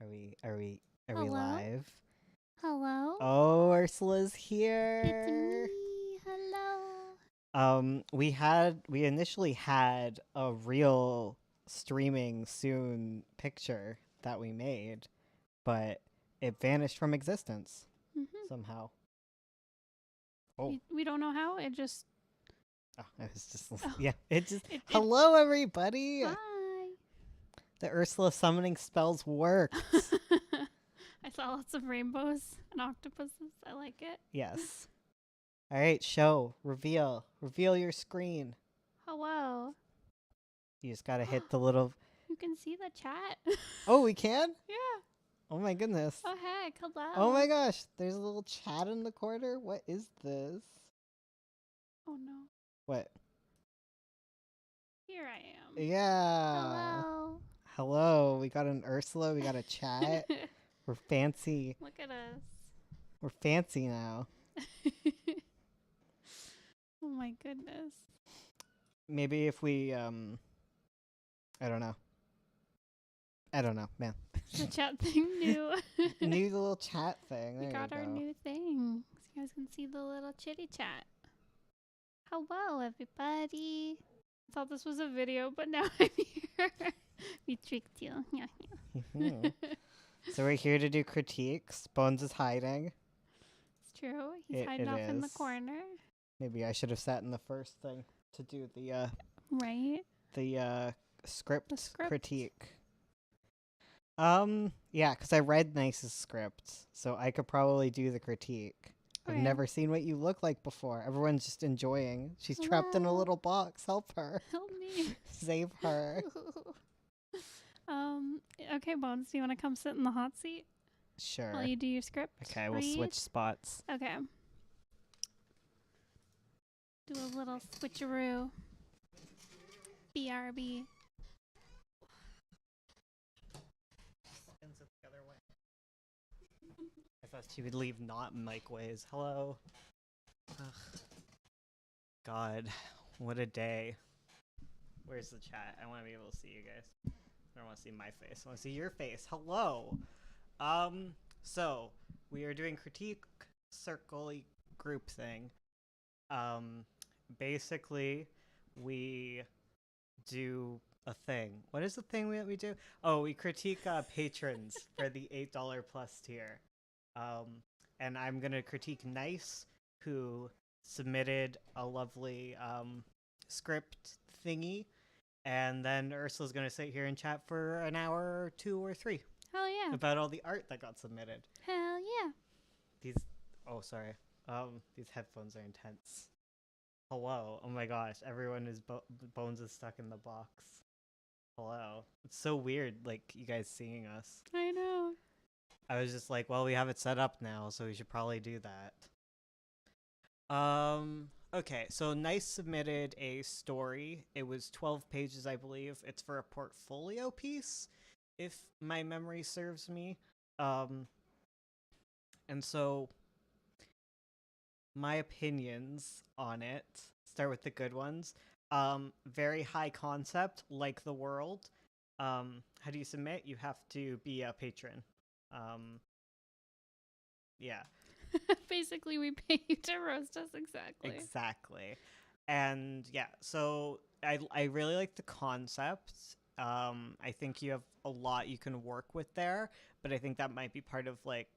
Are we are we are we Hello? live? Hello? Oh, Ursula's It's here. me. Hello. We initially had a real streaming soon picture that we made, but it vanished from existence hmm somehow. Oh, we don't know how. It just. I was just Oh, yeah, it just it. hello everybody. Hi. The Ursula summoning spells worked. I saw lots of rainbows and octopuses. I like it. Yes. All right, show, reveal your screen. Hello. You just got to hit the little You can see the chat. Oh, we can? Yeah. Oh my goodness. Oh, heck. Oh Hello. my gosh, there's a little chat in the corner. What is this? Oh, no. What? Here I am. Yeah. Hello. Hello, we got an Ursula, we got a chat. We're fancy. Look at us. We're fancy now. Oh, my goodness. Maybe if we I don't know. I don't know, man. The chat thing new. New little chat thing. We There you got our go. new thing. So you guys can see the little chitty chat. Hello, everybody. I thought this was a video, but now I'm here. We tricked you. Yeah, Mhm. yeah. So we're here to do critiques. Bones is hiding. It's true. He's It hiding off in the is. corner. Maybe I should have sat in the first thing to do Right? the script, The script. critique. Yeah, because I read Nice's script, so I could probably do the critique. I've Okay. never seen what you look like before. Everyone's just enjoying. She's trapped in a Hello. little box. Help her. Help me. Save her. um. Okay, Bones. Do you want to come sit in the hot seat Sure. while you do your script? Okay, we'll read? switch spots. Okay. Do a little switcheroo. BRB. I thought she would leave not Mike ways. Hello. Ugh. God, what a day. Where's the chat? I want to be able to see you guys. I don't want to see my face. I want to see your face. Hello. So we are doing critique circle group thing. Basically, we do a thing. What is the thing that we do? Oh, we critique patrons for the $8 plus tier. And I'm gonna critique Nice, who submitted a lovely script thingy, and then Ursula's gonna sit here and chat for an hour or two or three Hell yeah. about all the art that got submitted. Hell yeah. These, oh sorry, these headphones are intense. Hello, oh my gosh, everyone is Bones is stuck in the box. Hello, it's so weird, like you guys seeing us. I know. I was just like, well, we have it set up now, so we should probably do that. Okay, so Nice submitted a story. It was 12 pages, I believe. It's for a portfolio piece, if my memory serves me. And so my opinions on it start with the good ones. Very high concept, like the world. How do you submit? You have to be a patron. Yeah. Basically, we pay you to roast us exactly. Exactly. And yeah, so I really like the concept. I think you have a lot you can work with there, but I think that might be part of like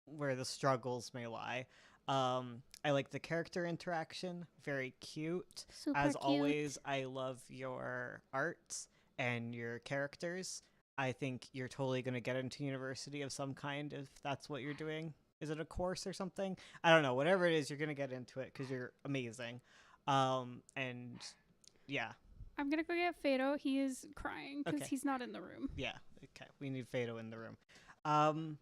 where the struggles may lie. I like the character interaction, very cute. Super As cute. always, I love your art and your characters. I think you're totally going to get into university of some kind if that's what you're doing. Is it a course or something? I don't know. Whatever it is, you're going to get into it because you're amazing. And yeah. I'm gonna go get Fado. He is crying because Okay. he's not in the room. Yeah. Okay. We need Fado in the room. Um,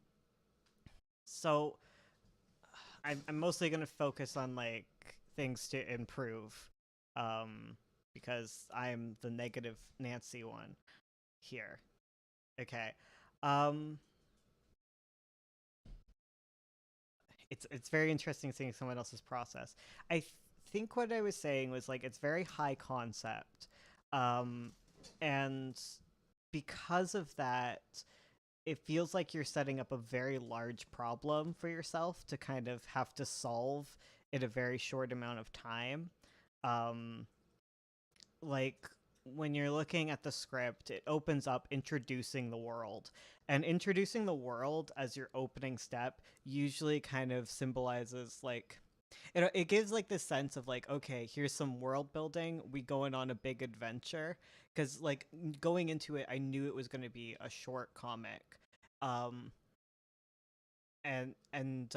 so I'm mostly going to focus on like things to improve because I'm the negative Nancy one here. Okay. Um, it's very interesting seeing someone else's process. I think what I was saying was like it's very high concept, and because of that, it feels like you're setting up a very large problem for yourself to kind of have to solve in a very short amount of time. Um, like when you're looking at the script, it opens up introducing the world. And introducing the world as your opening step usually kind of symbolizes like it gives like this sense of like, okay, here's some world building, we going on a big adventure. Because like going into it, I knew it was going to be a short comic. um and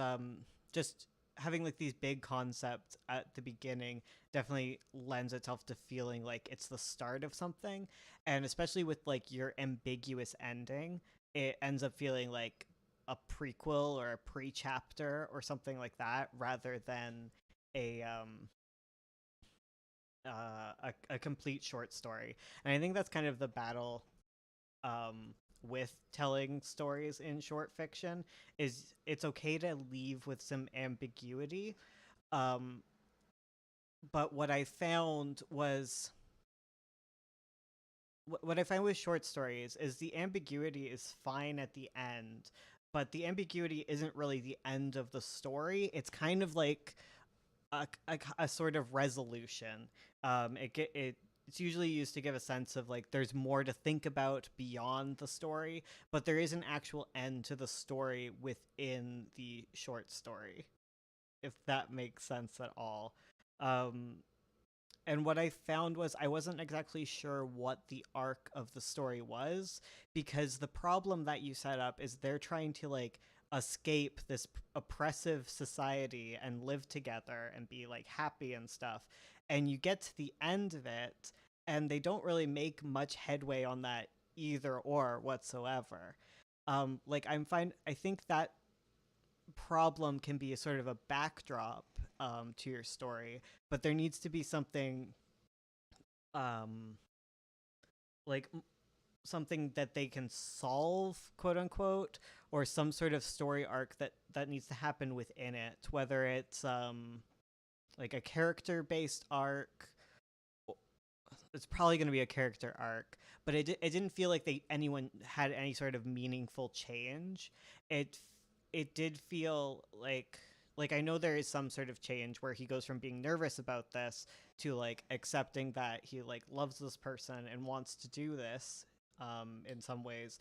just having like these big concepts at the beginning definitely lends itself to feeling like it's the start of something. And especially with like your ambiguous ending, it ends up feeling like a prequel or a pre-chapter or something like that, rather than a a complete short story. And I think that's kind of the battle with telling stories in short fiction, is it's okay to leave with some ambiguity. Um, but what I found was what I find with short stories is the ambiguity is fine at the end, but the ambiguity isn't really the end of the story. It's kind of like a sort of resolution. It's usually used to give a sense of like there's more to think about beyond the story, but there is an actual end to the story within the short story, if that makes sense at all. Um, and what I found was I wasn't exactly sure what the arc of the story was, because the problem that you set up is they're trying to like escape this oppressive society and live together and be like happy and stuff. And you get to the end of it, and they don't really make much headway on that either or whatsoever. Like I'm fine. I think that problem can be a sort of a backdrop to your story, but there needs to be something um, like something that they can solve, quote unquote, or some sort of story arc that needs to happen within it, whether it's like a character based arc. It's probably going to be a character arc, but it didn't feel like anyone had any sort of meaningful change. it it did feel like I know there is some sort of change where he goes from being nervous about this to like accepting that he like loves this person and wants to do this in some ways.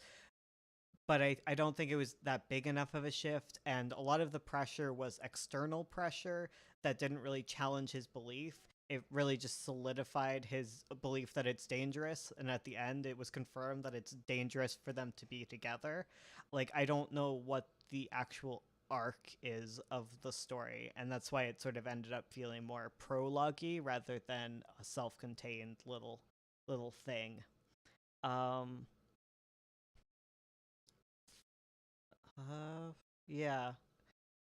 But I don't think it was that big enough of a shift, and a lot of the pressure was external pressure that didn't really challenge his belief. It really just solidified his belief that it's dangerous, and at the end it was confirmed that it's dangerous for them to be together. Like I don't know what the actual arc is of the story, and that's why it sort of ended up feeling more prologue-y rather than a self-contained little thing. um Uh, yeah.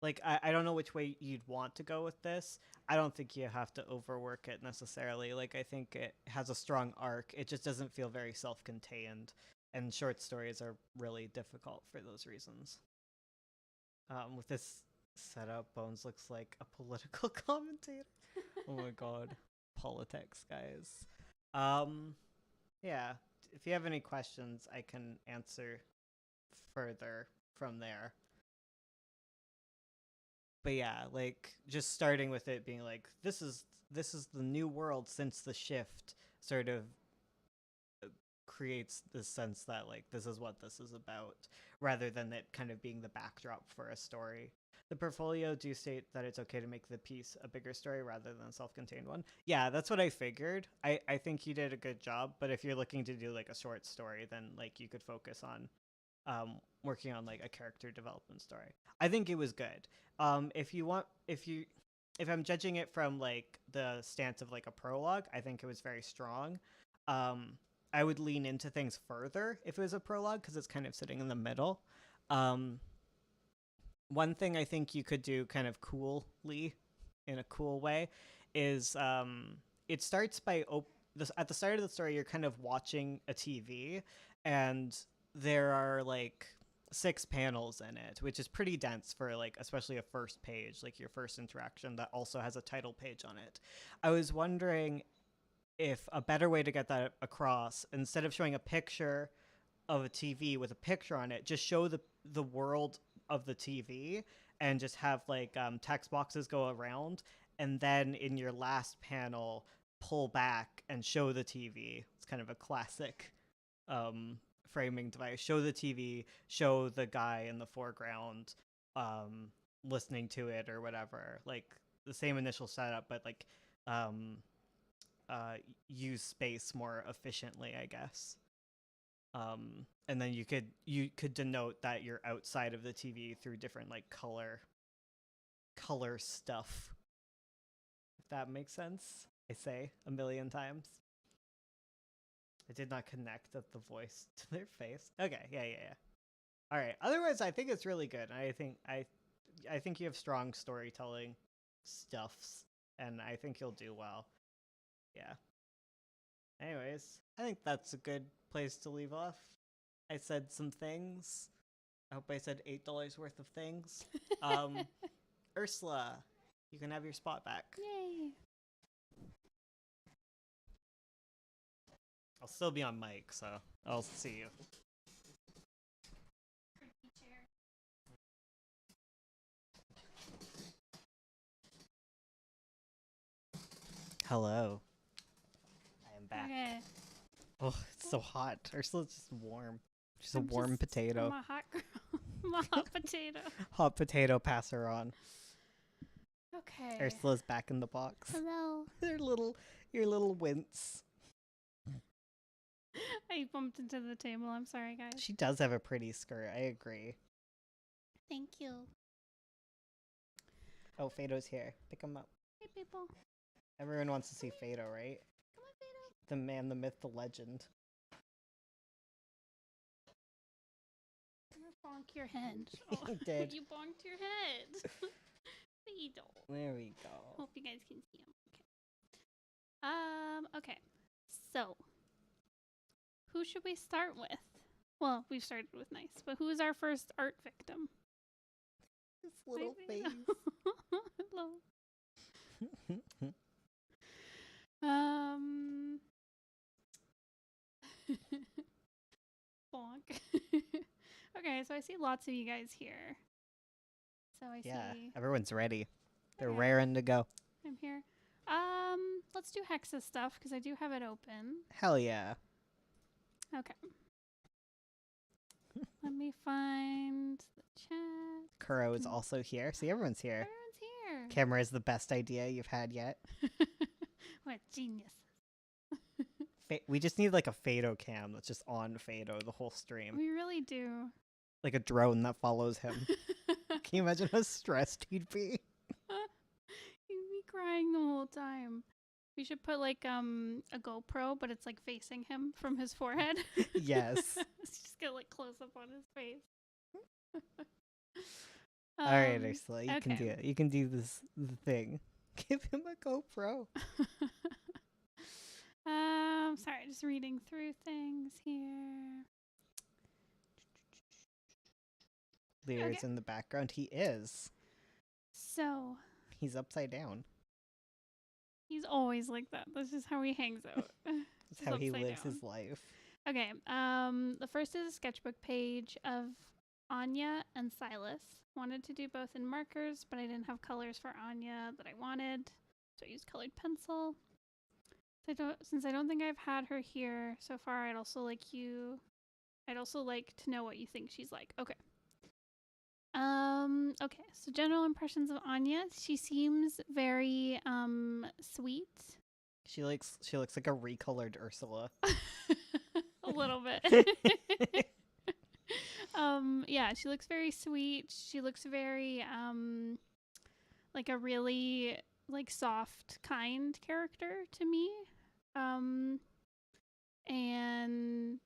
Like I don't know which way you'd want to go with this. I don't think you have to overwork it necessarily. Like I think it has a strong arc. It just doesn't feel very self-contained, and short stories are really difficult for those reasons. With this setup, Bones looks like a political commentator. Oh my god, politics, guys. Um, yeah. If you have any questions, I can answer further from there. But yeah, like just starting with it being like this is the new world since the shift sort of creates this sense that like this is what this is about, rather than it kind of being the backdrop for a story. The portfolio do state that it's okay to make the piece a bigger story rather than a self-contained one. Yeah, that's what I figured. I think you did a good job, but if you're looking to do like a short story, then like you could focus on working on like a character development story. I think it was good. If you want, if I'm judging it from like the stance of like a prologue, I think it was very strong. Um, I would lean into things further if it was a prologue because it's kind of sitting in the middle. Um, One thing I think you could do kind of coolly, in a cool way, is it starts by at the start of the story you're kind of watching a TV, and there are like 6 panels in it, which is pretty dense for like especially a first page, like your first interaction that also has a title page on it. I was wondering if a better way to get that across, instead of showing a picture of a TV with a picture on it, just show the world of the TV and just have like text boxes go around, and then in your last panel pull back and show the TV. It's kind of a classic framing device. Show the TV, show the guy in the foreground listening to it or whatever. Like the same initial setup, but like use space more efficiently, I guess. And then you could denote that you're outside of the TV through different like color stuff. If that makes sense, I say a million times. I did not connect the voice to their face. Okay, yeah. All right. Otherwise, I think it's really good. I think you have strong storytelling stuffs, and I think you'll do well. Yeah. Anyways, I think that's a good place to leave off. I said some things. I hope I said $8 worth of things. Ursula, you can have your spot back. Yay. I'll still be on mic, so I'll see you. Hello. I am back. Okay. Oh, it's so hot. Ursula's just warm. She's a warm potato. I'm a hot girl. I'm a hot potato. Hot potato, pass her on. Okay. Ursula's back in the box. Hello. Your little wince. I bumped into the table. I'm sorry, guys. She does have a pretty skirt. I agree. Thank you. Oh, Fado's here. Pick him up. Hey, people. Everyone wants to see Fado, right? Come on, Fado. The man, the myth, the legend. I'm gonna bonk your head. Oh, You did. You bonked your head. Fado. There we go. Hope you guys can see him. Okay. Okay. So, who should we start with? Well, we've started with Nice, but who is our first art victim? His little Maybe. face. Hello. Bonk. Okay, so I see lots of you guys here. So I Yeah, see everyone's ready. They're Okay. raring to go. I'm here. Let's do Hexa stuff because I do have it open. Hell yeah. Okay. Let me find the chat. Kuro is also here. See, everyone's here. Everyone's here. Camera is the best idea you've had yet. What genius. We just need like a Fado cam that's just on Fado the whole stream. We really do. Like a drone that follows him. Can you imagine how stressed he'd be? He'd be crying the whole time. We should put like a GoPro, but it's like facing him from his forehead. Yes. Just get like close up on his face. All right, Ursula, you can okay. do it. You can do the thing. Give him a GoPro. Sorry, just reading through things here. Lear's Okay. in the background. He is. So He's upside down. he's always like that. This is how he hangs out. That's He's how he upside lives down. his life. Okay. The first is a sketchbook page of Anya and Silas. Wanted to do both in markers, but I didn't have colors for Anya that I wanted, so I used colored pencil. Since I don't think I've had her here so far, I'd also like to know what you think she's like. Okay. Okay, so general impressions of Anya. She seems very sweet. She looks like a recolored Ursula. A little bit. Yeah, she looks very sweet. She looks very like a really like soft, kind character to me. And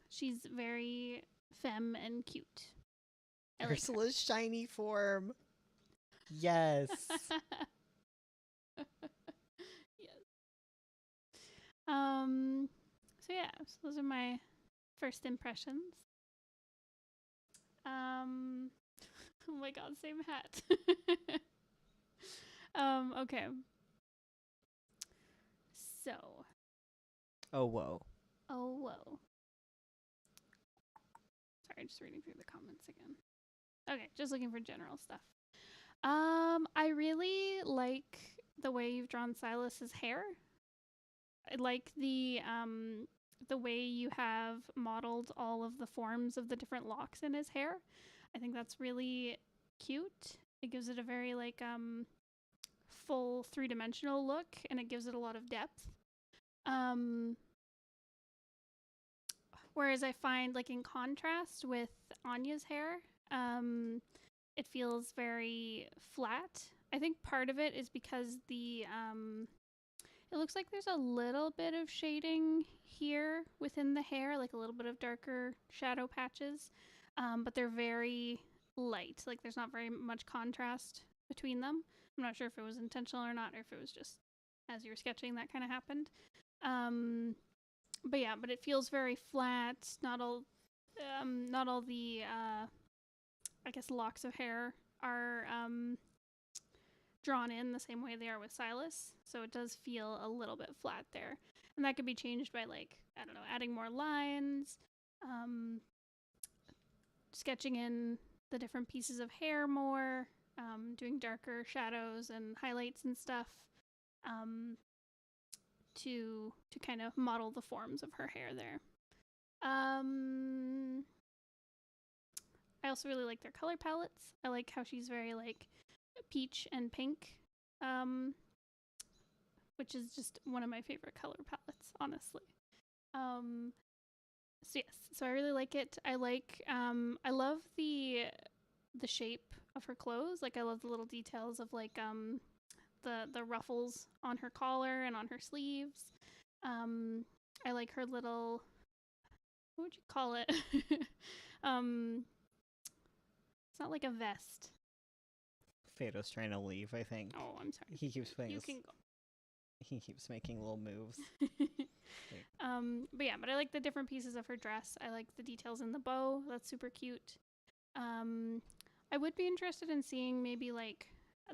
she's very femme and cute. I like her. Ursula's shiny form. Yes. Yes. So yeah, so those are my first impressions. Oh my god, same hat. Okay. So. Oh whoa. Oh whoa. Sorry, just reading through the comments again. Okay, just looking for general stuff. I really like the way you've drawn Silas's hair. I like the way you have modeled all of the forms of the different locks in his hair. I think that's really cute. It gives it a very like full three-dimensional look, and it gives it a lot of depth. Whereas I find, like, in contrast with Anya's hair, it feels very flat. I think part of it is because it looks like there's a little bit of shading here within the hair, like a little bit of darker shadow patches, but they're very light. Like, there's not very much contrast between them. I'm not sure if it was intentional or not, or if it was just as you were sketching that kind of happened. But yeah, but it feels very flat. Not all the I guess locks of hair are drawn in the same way they are with Silas. So it does feel a little bit flat there, and that could be changed by, like, I don't know, adding more lines, sketching in the different pieces of hair more, doing darker shadows and highlights and stuff. To kind of model the forms of her hair there. I also really like their color palettes. I like how she's very like peach and pink, which is just one of my favorite color palettes, honestly. So yes, so I really like it. I love the shape of her clothes. Like, I love the little details of like the ruffles on her collar and on her sleeves. I like her little, what would you call it? It's not like a vest. Fado's trying to leave, I think. Oh, I'm sorry. He keeps playing. You can go. He keeps making little moves. But yeah, but I like the different pieces of her dress. I like the details in the bow. That's super cute. I would be interested in seeing maybe like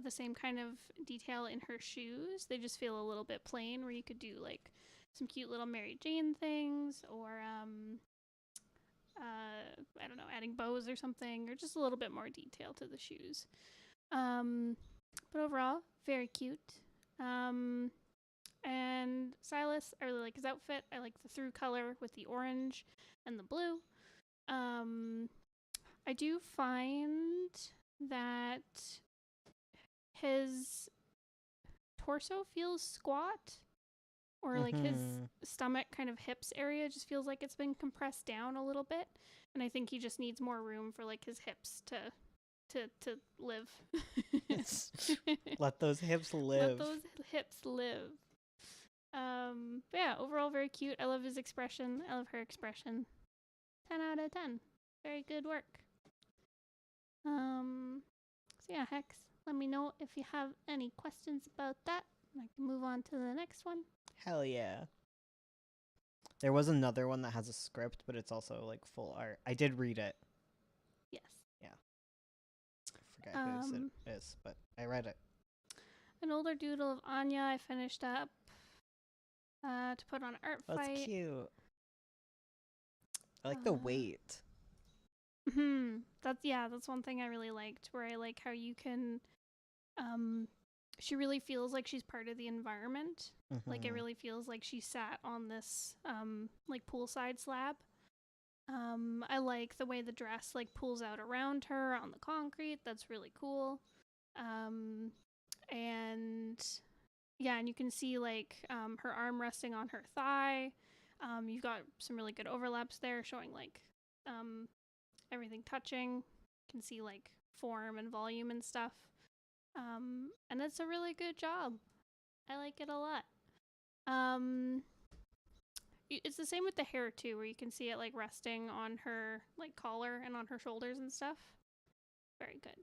the same kind of detail in her shoes. They just feel a little bit plain, where you could do like some cute little Mary Jane things, or I don't know, adding bows or something, or just a little bit more detail to the shoes. But overall, very cute. And Silas, I really like his outfit. I like the through color with the orange and the blue. I do find that his torso feels squat, or like his stomach, kind of hips area, just feels like it's been compressed down a little bit, and I think he just needs more room for like his hips to live. Let those hips live. Let those hips live. But yeah, overall very cute. I love his expression. I love her expression. 10 out of 10. Very good work. So yeah, Hex, let me know if you have any questions about that. I can move on to the next one. Hell yeah. There was another one that has a script, but it's also like full art. I did read it. Yes. Yeah. I forget whose it is, but I read it. An older doodle of Anya I finished up to put on art fight. That's cute. I like the weight. That's one thing I really liked, where I like how you can she really feels like she's part of the environment. Like, it really feels like she sat on this like poolside slab. I like the way the dress like pulls out around her on the concrete. That's really cool. And yeah, and you can see like her arm resting on her thigh. You've got some really good overlaps there, showing like everything touching. You can see like form and volume and stuff. And it's a really good job. I like it a lot. It's the same with the hair too, where you can see it like resting on her like collar and on her shoulders and stuff. Very good.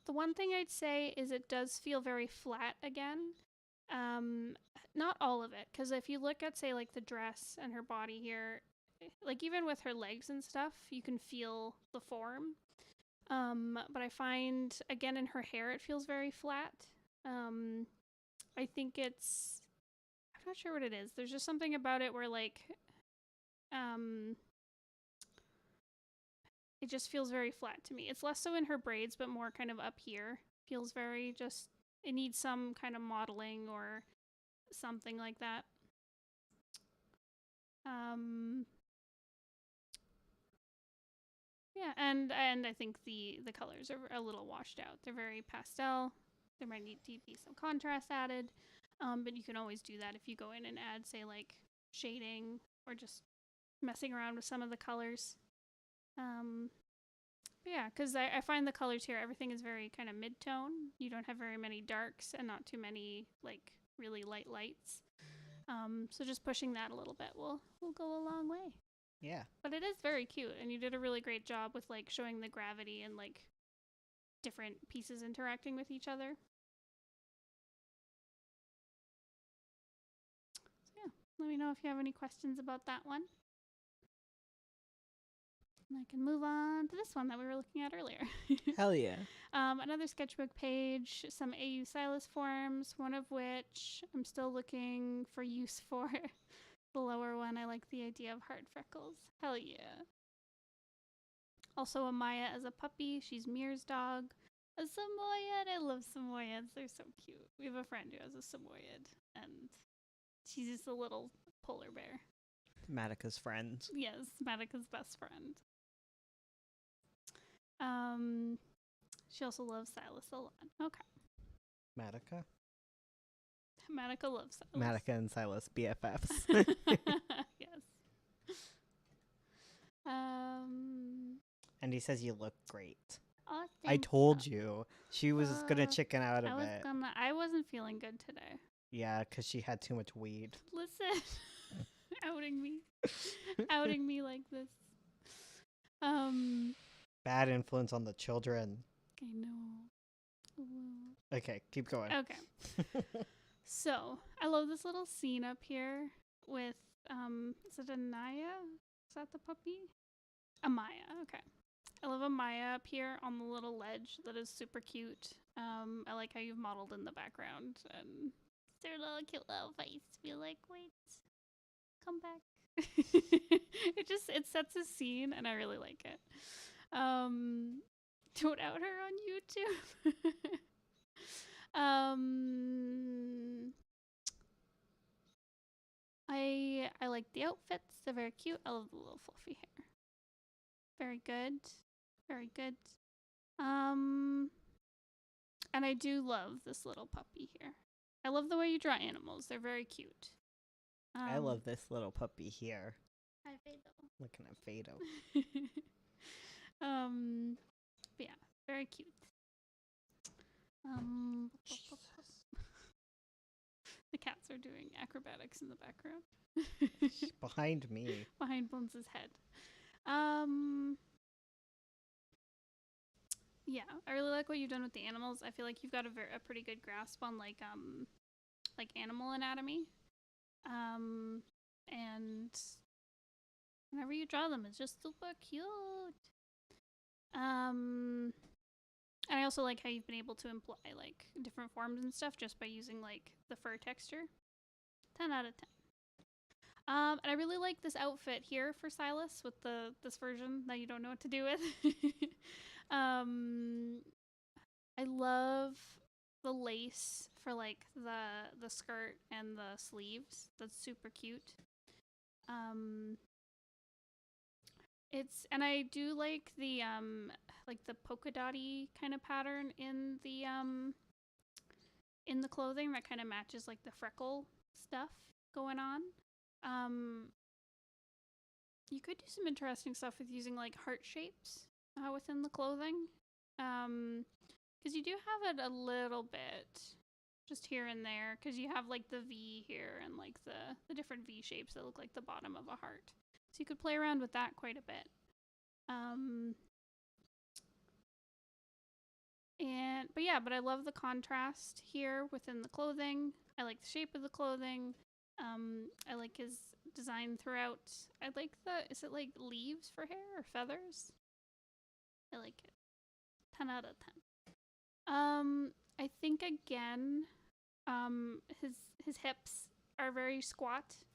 The one thing I'd say is it does feel very flat again. Not all of it, because if you look at, say, like the dress and her body here, like even with her legs and stuff, you can feel the form. But I find, again, in her hair, it feels very flat. I think I'm not sure what it is. There's just something about it where, like, It just feels very flat to me. It's less so in her braids, but more kind of up here. Feels very just, it needs some kind of modeling or something like that. Yeah, and I think the colors are a little washed out. They're very pastel. There might need to be some contrast added, but you can always do that if you go in and add, say, like shading or just messing around with some of the colors. Yeah, because I find the colors here, everything is very kind of mid-tone. You don't have very many darks and not too many like really light lights. So just pushing that a little bit will go a long way. Yeah. But it is very cute, and you did a really great job with like showing the gravity and like different pieces interacting with each other. So yeah, let me know if you have any questions about that one. And I can move on to this one that we were looking at earlier. Hell yeah. Another sketchbook page, some AU Silas forms, one of which I'm still looking for use for. The lower one, I like the idea of hard freckles. Hell yeah. Also a Maya as a puppy. She's Mir's dog. A Samoyed. I love Samoyeds. They're so cute. We have a friend who has a Samoyed, and she's just a little polar bear. Matica's friend. Yes, Matica's best friend. She also loves Silas a lot. Okay. Matica? Matica loves Silas. Matica and Silas, BFFs. Yes. And he says you look great. Oh, I told you. She was gonna chicken out of I was it. I wasn't feeling good today. Yeah, because she had too much weed. Listen. Outing me. Outing me like this. Bad influence on the children. I know. Okay, keep going. Okay. So, I love this little scene up here with, is it Anaya? Is that the puppy? Amaya, okay. I love Amaya up here on the little ledge. That is super cute. I like how you've modeled in the background. And their little cute little face. Feel like, wait, come back. It sets a scene, and I really like it. Don't out her on YouTube. I like the outfits. They're very cute. I love the little fluffy hair. Very good. Very good. And I do love this little puppy here. I love the way you draw animals. They're very cute. I love this little puppy here. Hi, Fado. Looking at Fado. But yeah, very cute. The cats are doing acrobatics in the background. Behind me. Behind Bones' head. Yeah, I really like what you've done with the animals. I feel like you've got a pretty good grasp on like animal anatomy. And whenever you draw them, it's just super cute. And I also like how you've been able to imply like different forms and stuff just by using like the fur texture. 10 out of 10. And I really like this outfit here for Silas with this version that you don't know what to do with. I love the lace for like the skirt and the sleeves. That's super cute. And I do like the polka dotty kind of pattern in the clothing that kind of matches like the freckle stuff going on. You could do some interesting stuff with using like heart shapes within the clothing, because you do have it a little bit just here and there, because you have like the V here and like the different V shapes that look like the bottom of a heart. So you could play around with that quite a bit. But I love the contrast here within the clothing. I like the shape of the clothing. I like his design throughout. I like is it like leaves for hair or feathers? I like it. 10 out of 10. I think again, his hips are very squat.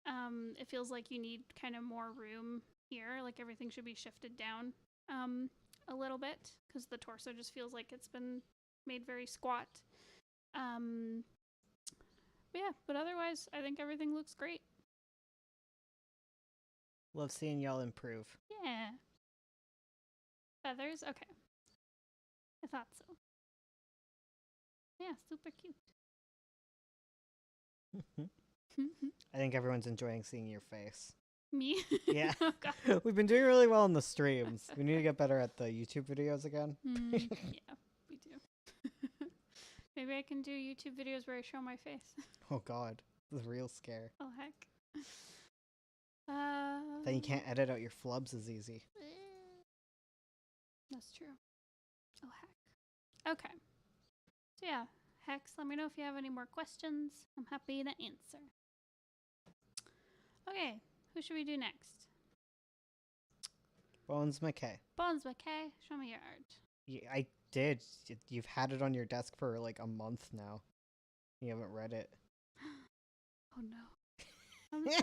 It feels like you need kind of more room here. Like everything should be shifted down a little bit because the torso just feels like it's been made very squat. But yeah, but otherwise, I think everything looks great. Love seeing y'all improve. Yeah. Feathers? Okay. I thought so. Yeah, super cute. I think everyone's enjoying seeing your face. Me? Yeah. Oh, God. We've been doing really well on the streams. We need to get better at the YouTube videos again. Yeah, we do. Maybe I can do YouTube videos where I show my face. Oh god, the real scare. Oh, heck. Then you can't edit out your flubs as easy. That's true. Oh, heck. Okay. So, yeah, Hex, let me know if you have any more questions. I'm happy to answer. Okay, who should we do next? Bones McKay. Bones McKay, show me your art. Yeah, I did. You've had it on your desk for like a month now. You haven't read it. Oh, no. I'm sorry.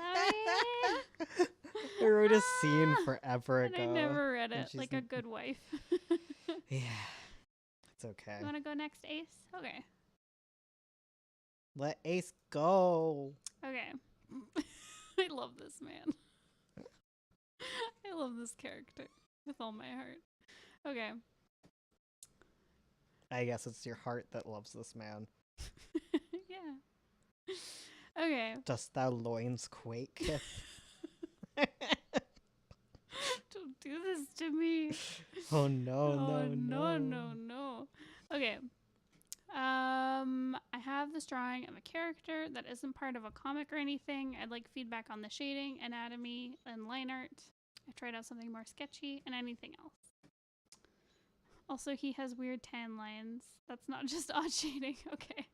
I wrote a scene forever And ago. I never read and it, she's like a good wife. Yeah, it's okay. You want to go next, Ace? Okay. Let Ace go. Okay. I love this man. I love this character with all my heart. Okay. I guess it's your heart that loves this man. Yeah. Okay. Dost thou loins quake? Don't do this to me. Oh no, No. Okay. I have this drawing of a character that isn't part of a comic or anything. I'd like feedback on the shading, anatomy, and line art. I tried out something more sketchy and anything else. Also, he has weird tan lines. That's not just odd shading. Okay.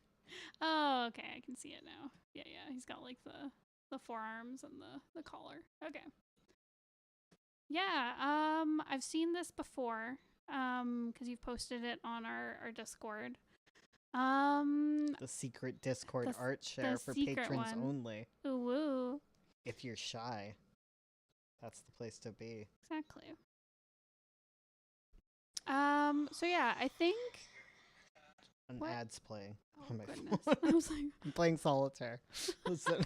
Oh, okay. I can see it now. Yeah. He's got like the forearms and the collar. Okay. Yeah. I've seen this before. Because you've posted it on our Discord. The secret Discord art share for patrons only. Ooh woo. If you're shy, that's the place to be. Exactly. So yeah, I think An What? ad's playing. Oh, on my goodness. phone. I was like, I'm playing solitaire. Listen.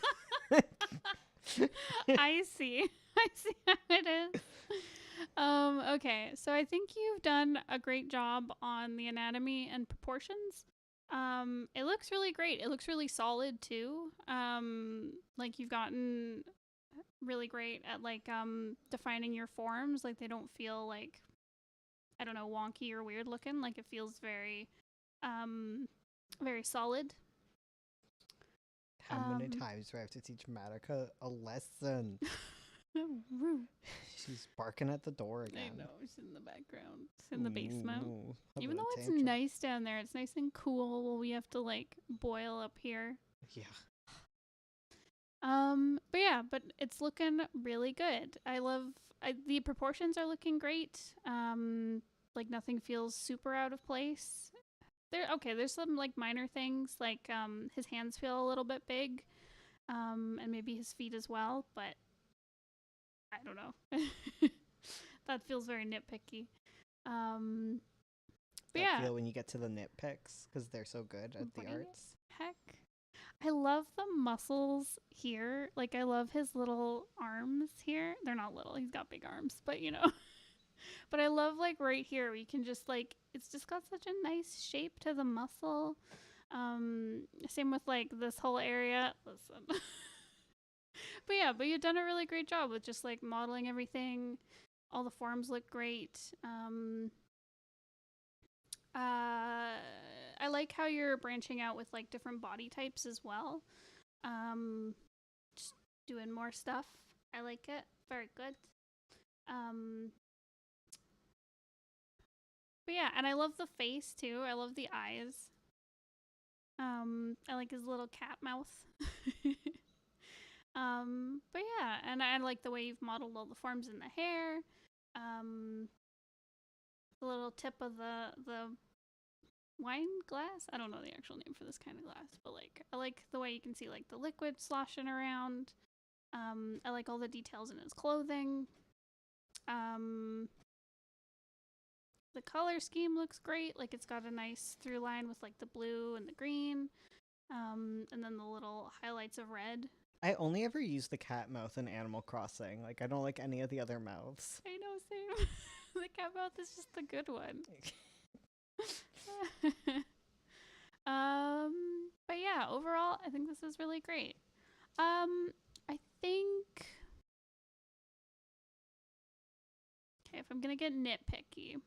I see how it is. Okay, so I think you've done a great job on the anatomy and proportions. It looks really great. It looks really solid too. Like you've gotten really great at like defining your forms. Like they don't feel like, I don't know, wonky or weird looking. Like it feels very very solid. How many times do I have to teach Madoka a lesson? She's barking at the door again. I know, she's in the background. She's in the basement. Ooh, Even though it's tantrum. nice down there, it's nice and cool while we have to like boil up here. Yeah. But it's looking really good. The proportions are looking great. Like nothing feels super out of place. There's some like minor things like his hands feel a little bit big. And maybe his feet as well, but I don't know. That feels very nitpicky. But yeah. Feel when you get to the nitpicks because they're so good at the Right? arts. Heck. I love the muscles here. Like, I love his little arms here. They're not little. He's got big arms, but you know. But I love, like, right here where you can just, like, it's just got such a nice shape to the muscle. Same with, like, this whole area. Listen. But you've done a really great job with just, like, modeling everything. All the forms look great. I like how you're branching out with like different body types as well. Just doing more stuff. I like it. Very good. But yeah, and I love the face too. I love the eyes. I like his little cat mouth. But yeah, and I like the way you've modeled all the forms in the hair. The little tip of the wine glass. I don't know the actual name for this kind of glass, but like I like the way you can see like the liquid sloshing around. I like all the details in his clothing. The color scheme looks great. Like, it's got a nice through line with like the blue and the green, and then the little highlights of red. I only ever use the cat mouth in Animal Crossing. Like, I don't like any of the other mouths. I know, same. The cat mouth is just the good one. But yeah, overall, I think this is really great. I think. Okay, if I'm gonna get nitpicky,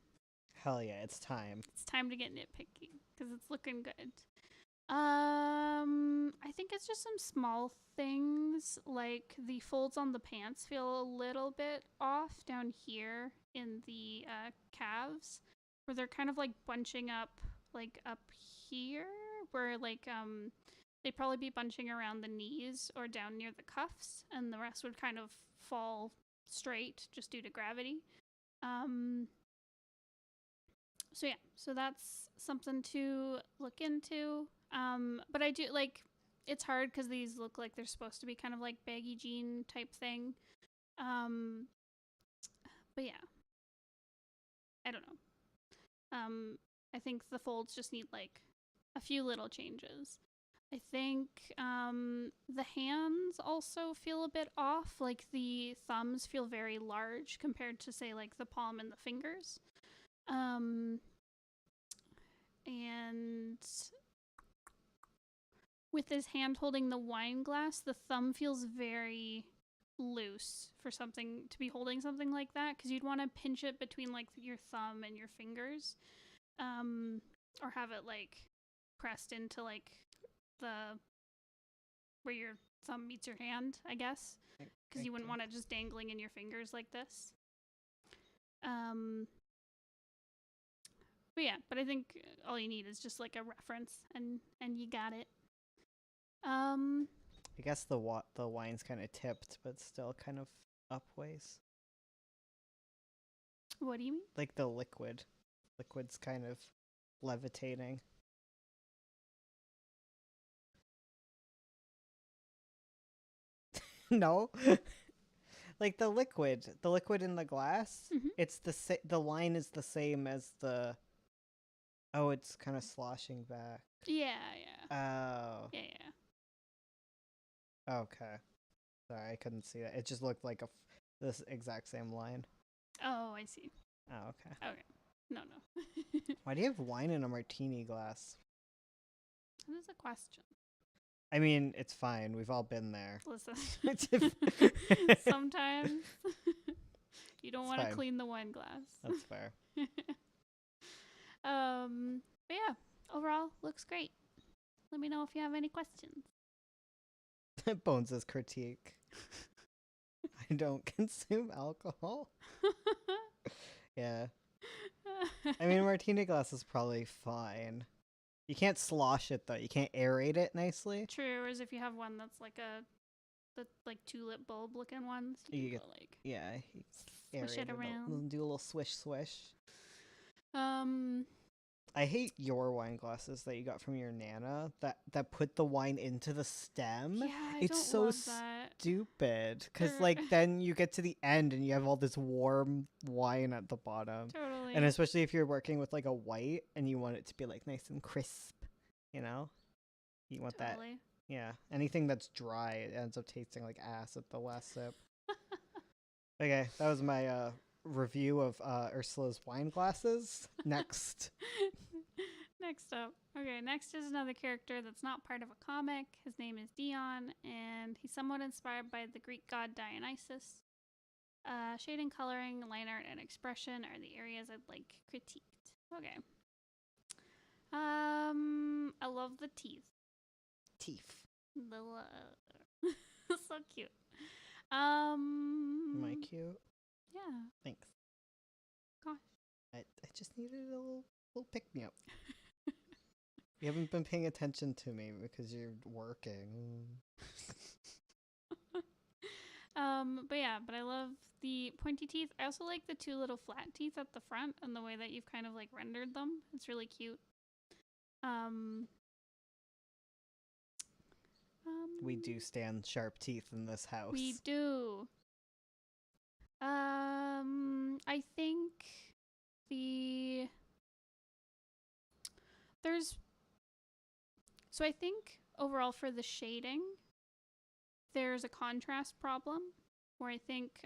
Hell yeah, it's time. it's time to get nitpicky because it's looking good. I think it's just some small things, like the folds on the pants feel a little bit off down here in the calves, where they're kind of like bunching up, like up here, where like they'd probably be bunching around the knees or down near the cuffs, and the rest would kind of fall straight just due to gravity. So yeah, so that's something to look into. But I do like, it's hard because these look like they're supposed to be kind of like baggy jean type thing. But yeah, I don't know. I think the folds just need like a few little changes. I think the hands also feel a bit off. Like the thumbs feel very large compared to, say, like the palm and the fingers. And with his hand holding the wine glass, the thumb feels very loose for something to be holding something like that, because you'd want to pinch it between like your thumb and your fingers, or have it like pressed into like the where your thumb meets your hand, I guess, because you wouldn't want it just dangling in your fingers like this. But yeah, but I think all you need is just like a reference, and you got it. I guess the wine's kind of tipped, but still kind of upways. What do you mean? Like the liquid's kind of levitating. No. Like the liquid in the glass, it's the line is the same as the. Oh, it's kind of sloshing back. Yeah. Oh. Yeah. Okay. Sorry, I couldn't see that. It just looked like this exact same line. Oh, I see. Oh, okay. Okay. No. Why do you have wine in a martini glass? That is a question. I mean, it's fine. We've all been there. Listen, sometimes you don't want to clean the wine glass. That's fair. But yeah, overall looks great. Let me know if you have any questions. Bones' critique. I don't consume alcohol. Yeah. I mean, martini glass is probably fine. You can't slosh it though. You can't aerate it nicely. True, whereas if you have one that's like the like tulip bulb looking ones, you can go like swish it around, do a little swish. I hate your wine glasses that you got from your nana that put the wine into the stem. Yeah, it's so stupid because like then you get to the end and you have all this warm wine at the bottom. Totally. And especially if you're working with like a white and you want it to be like nice and crisp, you know? You want that. Yeah. Anything that's dry, it ends up tasting like ass at the last sip. Okay, that was my review of Ursula's wine glasses. Next. Next up. Okay, next is another character that's not part of a comic. His name is Dion, and he's somewhat inspired by the Greek god Dionysus. Shading, coloring, line art, and expression are the areas I'd like critiqued. Okay. I love the teeth. So cute. Am I cute? Yeah. Thanks. Gosh. I just needed a little pick-me-up. You haven't been paying attention to me because you're working. But I love the pointy teeth. I also like the two little flat teeth at the front and the way that you've kind of like rendered them. It's really cute. We do stand sharp teeth in this house. We do. I think I think overall for the shading, there's a contrast problem where I think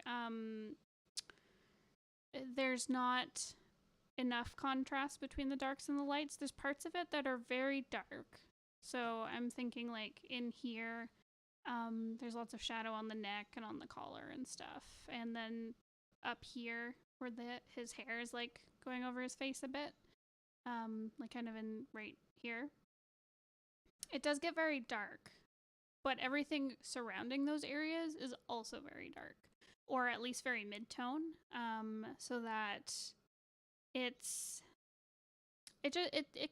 there's not enough contrast between the darks and the lights. There's parts of it that are very dark. So I'm thinking like in here, there's lots of shadow on the neck and on the collar and stuff. And then up here where his hair is like going over his face a bit, like kind of in right here. It does get very dark, but everything surrounding those areas is also very dark, or at least very mid-tone, so that it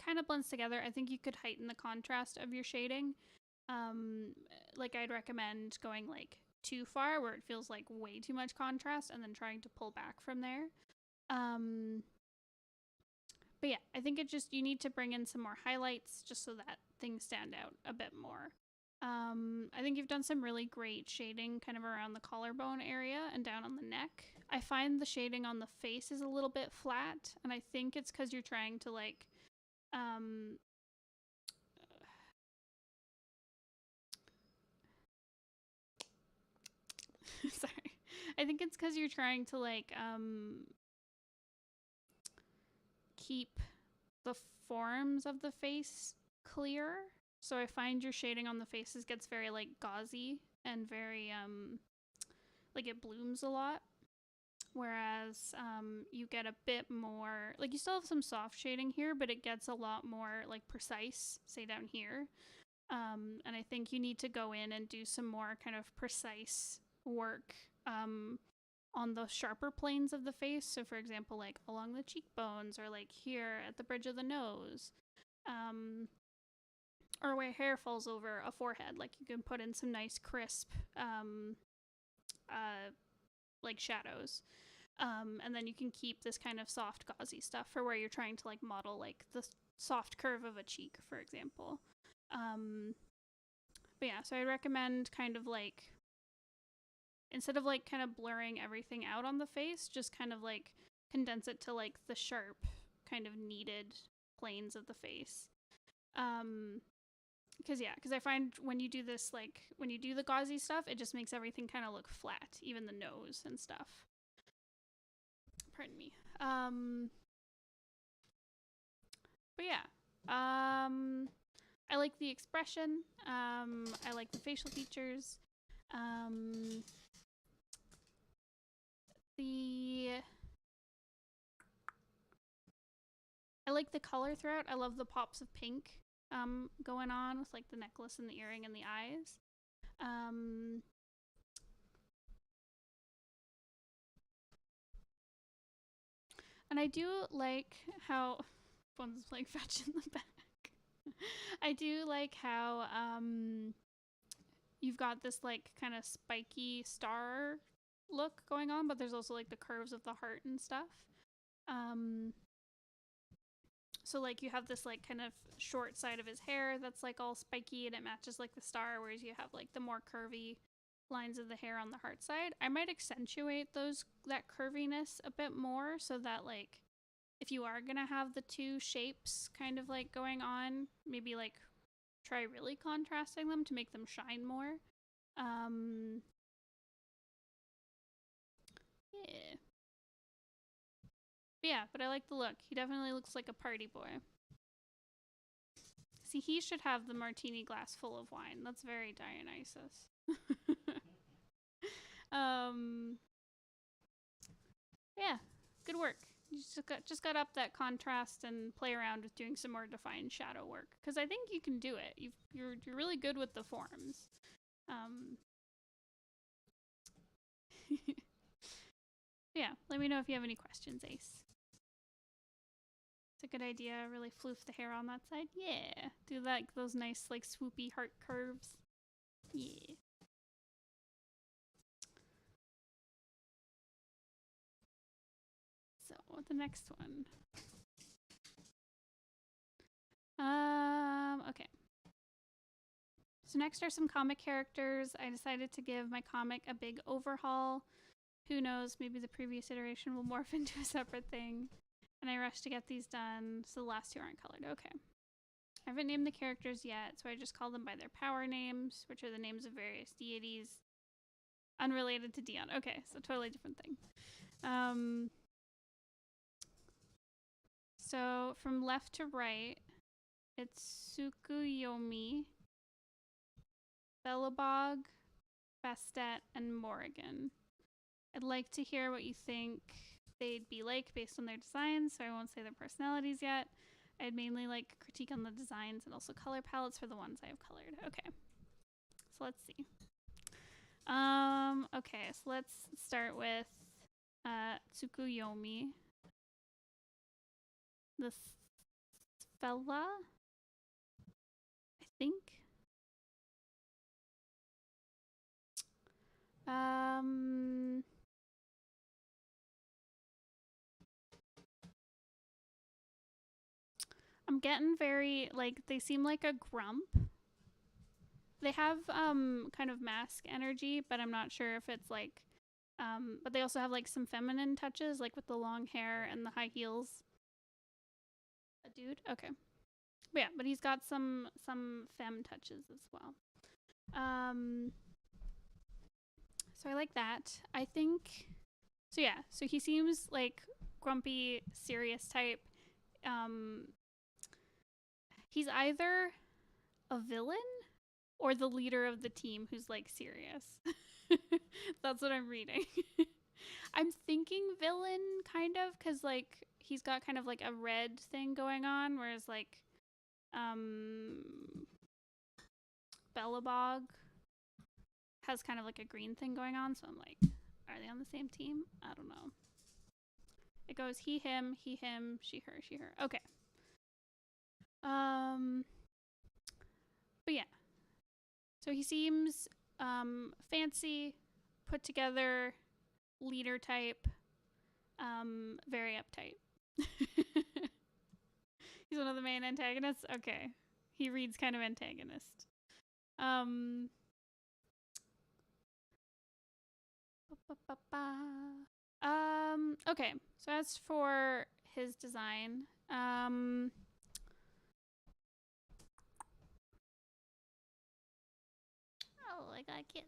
kind of blends together. I think you could heighten the contrast of your shading. Like I'd recommend going like too far where it feels like way too much contrast and then trying to pull back from there. But yeah, I think you need to bring in some more highlights just so that things stand out a bit more. I think you've done some really great shading kind of around the collarbone area and down on the neck. I find the shading on the face is a little bit flat, and I think it's because you're trying to like sorry. I think it's because you're trying to like keep the forms of the face clear. So I find your shading on the faces gets very like gauzy and very like it blooms a lot. Whereas you get a bit more, like you still have some soft shading here, but it gets a lot more like precise, say down here. And I think you need to go in and do some more kind of precise work on the sharper planes of the face. So for example, like along the cheekbones or like here at the bridge of the nose. Or where hair falls over a forehead. Like you can put in some nice crisp like shadows. And then you can keep this kind of soft gauzy stuff for where you're trying to like model like the soft curve of a cheek, for example. But yeah, so I recommend kind of like, instead of like kind of blurring everything out on the face, just kind of like condense it to like the sharp kind of needed planes of the face. Because I find when you do this, like when you do the gauzy stuff, it just makes everything kind of look flat, even the nose and stuff. Pardon me. But yeah, I like the expression. I like the facial features. I like the color throughout. I love the pops of pink going on with like the necklace and the earring and the eyes. And I do like how one's playing fetch in the back. I do like how you've got this like kind of spiky star look going on, but there's also like the curves of the heart and stuff. So like you have this like kind of short side of his hair that's like all spiky and it matches like the star, whereas you have like the more curvy lines of the hair on the heart side. I might accentuate that curviness a bit more so that like if you are gonna have the two shapes kind of like going on, maybe like try really contrasting them to make them shine more. Yeah. But I like the look. He definitely looks like a party boy. See, he should have the martini glass full of wine. That's very Dionysus. Yeah, good work. You just got up that contrast and play around with doing some more defined shadow work, because I think you can do it. You're really good with the forms. Yeah, let me know if you have any questions, Ace. It's a good idea. Really floof the hair on that side. Yeah, do like those nice like swoopy heart curves. Yeah. So the next one. Okay. So next are some comic characters. I decided to give my comic a big overhaul. Who knows, maybe the previous iteration will morph into a separate thing. And I rushed to get these done, so the last two aren't colored. Okay. I haven't named the characters yet, so I just call them by their power names, which are the names of various deities. Unrelated to Dion. Okay, so totally different thing. So from left to right, it's Tsukuyomi, Belobog, Bastet, and Morrigan. I'd like to hear what you think they'd be like based on their designs, so I won't say their personalities yet. I'd mainly like a critique on the designs and also color palettes for the ones I have colored. Okay, so let's see. Okay, so let's start with Tsukuyomi. The fella, I think. I'm getting very, like, they seem like a grump. They have kind of mask energy, but I'm not sure if it's like, but they also have like some feminine touches, like with the long hair and the high heels. A dude? Okay. But yeah, but he's got some femme touches as well. So I like that. I think, so yeah, so he seems like grumpy, serious type. He's either a villain or the leader of the team who's like serious. That's what I'm reading. I'm thinking villain kind of, because like he's got kind of like a red thing going on, whereas like Belobog has kind of like a green thing going on, so I'm like, are they on the same team? I don't know. It goes he, him, she, her, she, her. Okay. But yeah. So he seems fancy, put together, leader type, very uptight. He's one of the main antagonists? Okay. He reads kind of antagonist. Okay. So as for his design, oh, I got a kiss.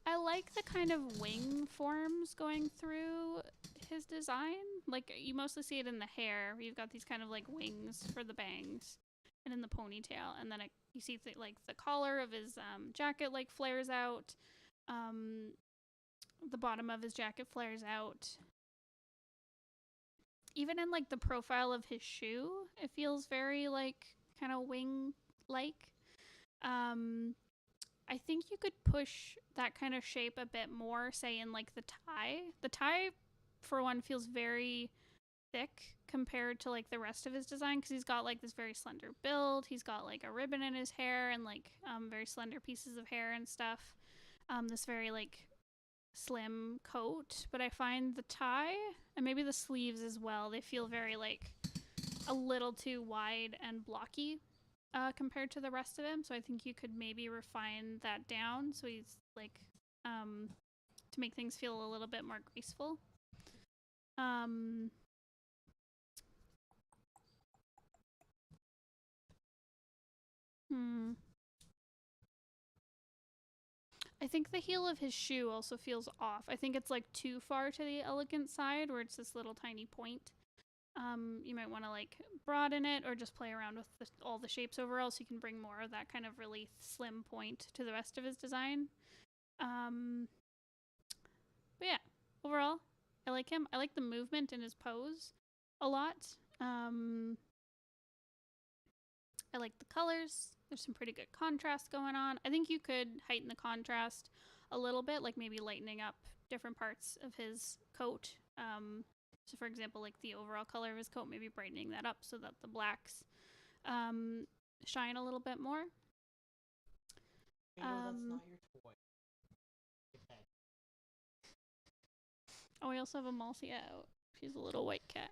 I like the kind of wing forms going through his design. Like, you mostly see it in the hair. You've got these kind of like wings for the bangs and in the ponytail. And then you see like the collar of his jacket like flares out. The bottom of his jacket flares out. Even in like the profile of his shoe, it feels very like kind of wing like. I think you could push that kind of shape a bit more, say in like the tie. The tie, for one, feels very thick compared to like the rest of his design, because he's got like this very slender build. He's got like a ribbon in his hair and like very slender pieces of hair and stuff. This very like slim coat, but I find the tie and maybe the sleeves as well, they feel very like a little too wide and blocky compared to the rest of him. So I think you could maybe refine that down so he's like to make things feel a little bit more graceful. I think the heel of his shoe also feels off. I think it's like too far to the elegant side where it's this little tiny point. You might want to like broaden it or just play around with all the shapes overall so you can bring more of that kind of really slim point to the rest of his design. But yeah, overall, I like him. I like the movement in his pose a lot. I like the colors. There's some pretty good contrast going on. I think you could heighten the contrast a little bit, like maybe lightening up different parts of his coat. So for example, like the overall color of his coat, maybe brightening that up so that the blacks shine a little bit more. That's not your toy. Okay. Oh, we also have a Malsia out. She's a little white cat.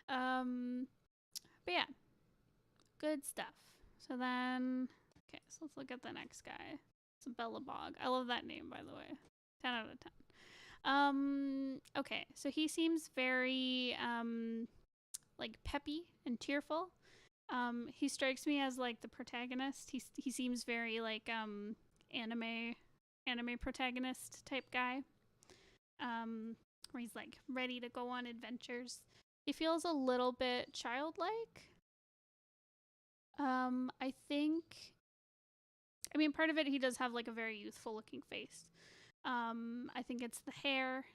But yeah, Good stuff. So then, okay, so let's look at the next guy. It's a Bellabog. I love that name, by the way. 10 out of 10. Okay, so he seems very, like, peppy and cheerful. He strikes me as, like, the protagonist. He seems very, like, anime protagonist type guy. Where he's, like, ready to go on adventures. He feels a little bit childlike. I think, I mean, part of it, he does have like a very youthful looking face. I think it's the hair,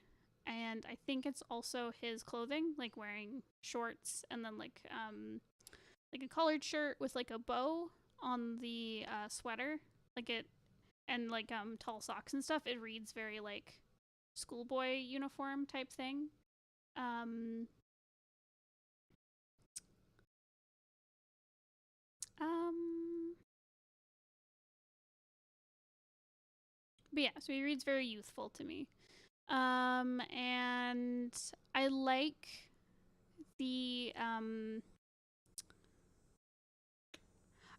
and I think it's also his clothing, like wearing shorts and then like a collared shirt with like a bow on the sweater, like it, and like tall socks and stuff. It reads very like schoolboy uniform type thing. But yeah, so he reads very youthful to me. And I like the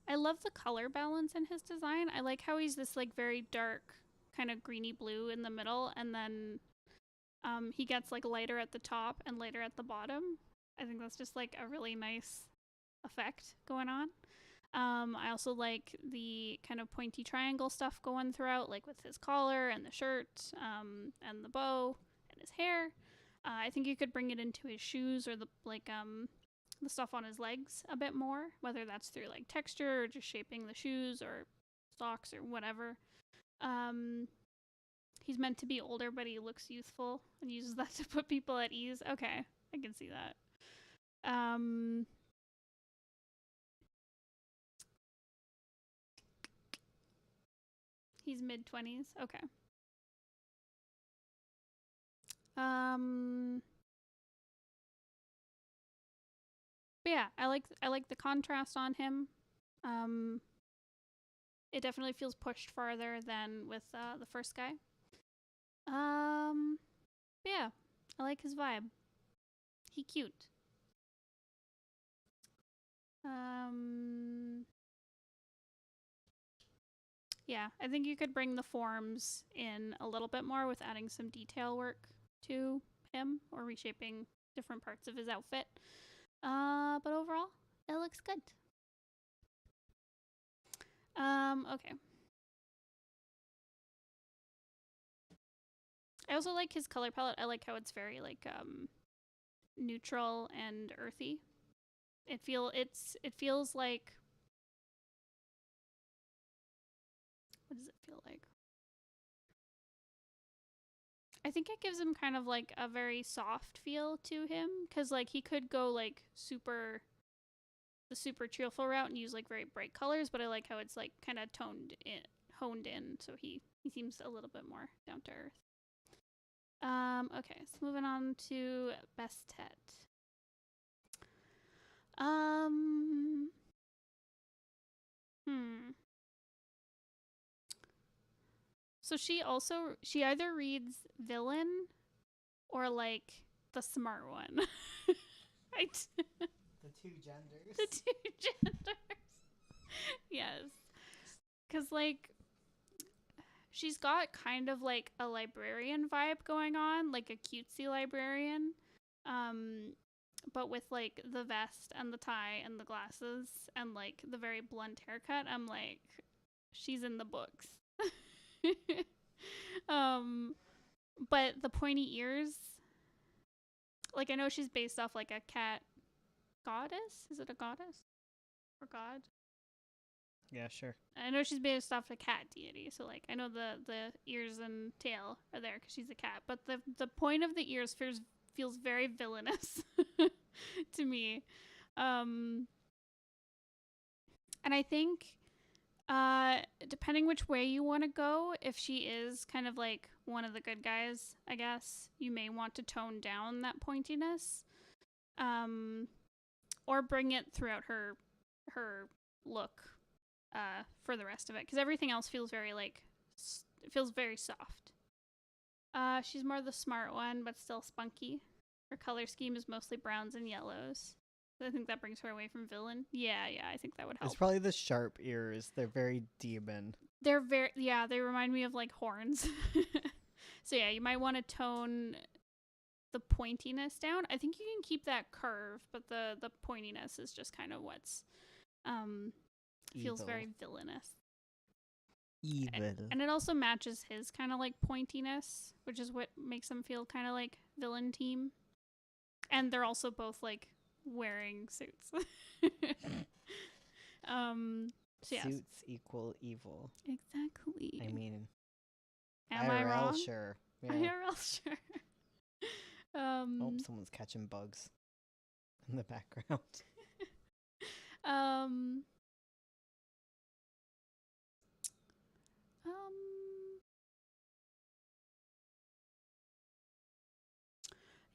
I love the color balance in his design. I like how he's this like very dark kind of greeny blue in the middle, and then he gets like lighter at the top and lighter at the bottom. I think that's just like a really nice effect going on. I also like the kind of pointy triangle stuff going throughout, like with his collar and the shirt, and the bow and his hair. I think you could bring it into his shoes or the stuff on his legs a bit more, whether that's through like texture or just shaping the shoes or socks or whatever. He's meant to be older, but he looks youthful and uses that to put people at ease. Okay, I can see that. He's mid-20s. Okay. But yeah, I like the contrast on him. It definitely feels pushed farther than with the first guy. But yeah, I like his vibe. He cute. Yeah, I think you could bring the forms in a little bit more with adding some detail work to him or reshaping different parts of his outfit. But overall, it looks good. Okay. I also like his color palette. I like how it's very like neutral and earthy. It feels like, what does it feel like? I think it gives him kind of like a very soft feel to him, because like he could go like the super cheerful route and use like very bright colors, but I like how it's like kind of honed in, so he seems a little bit more down to earth. Okay, so moving on to Bastet. So she either reads villain or like the smart one. The two genders. The two genders. Yes. Because like she's got kind of like a librarian vibe going on, like a cutesy librarian. But with like the vest and the tie and the glasses and like the very blunt haircut, I'm like, she's in the books. But the pointy ears, like I know she's based off like a cat goddess. Is it a goddess or god? Yeah, sure. I know she's based off a cat deity, so like I know the ears and tail are there because she's a cat. But the point of the ears feels very villainous to me, and I think depending which way you want to go, if she is kind of like one of the good guys, I guess you may want to tone down that pointiness, or bring it throughout her look for the rest of it, because everything else feels very like it feels very soft. She's more the smart one, but still spunky. Her color scheme is mostly browns and yellows. I think that brings her away from villain. Yeah, I think that would help. It's probably the sharp ears. They're very demon. They're very, they remind me of like horns. So yeah, you might want to tone the pointiness down. I think you can keep that curve, but the pointiness is just kind of what's feels Evil. very villainous. Evil. And it also matches his kind of like pointiness, which is what makes them feel kind of like villain team. And they're also both like wearing suits. So yes. Suits equal evil. Exactly. I mean, am I IRL, wrong? sure. Yeah. IRL, sure. Oh, someone's catching bugs in the background.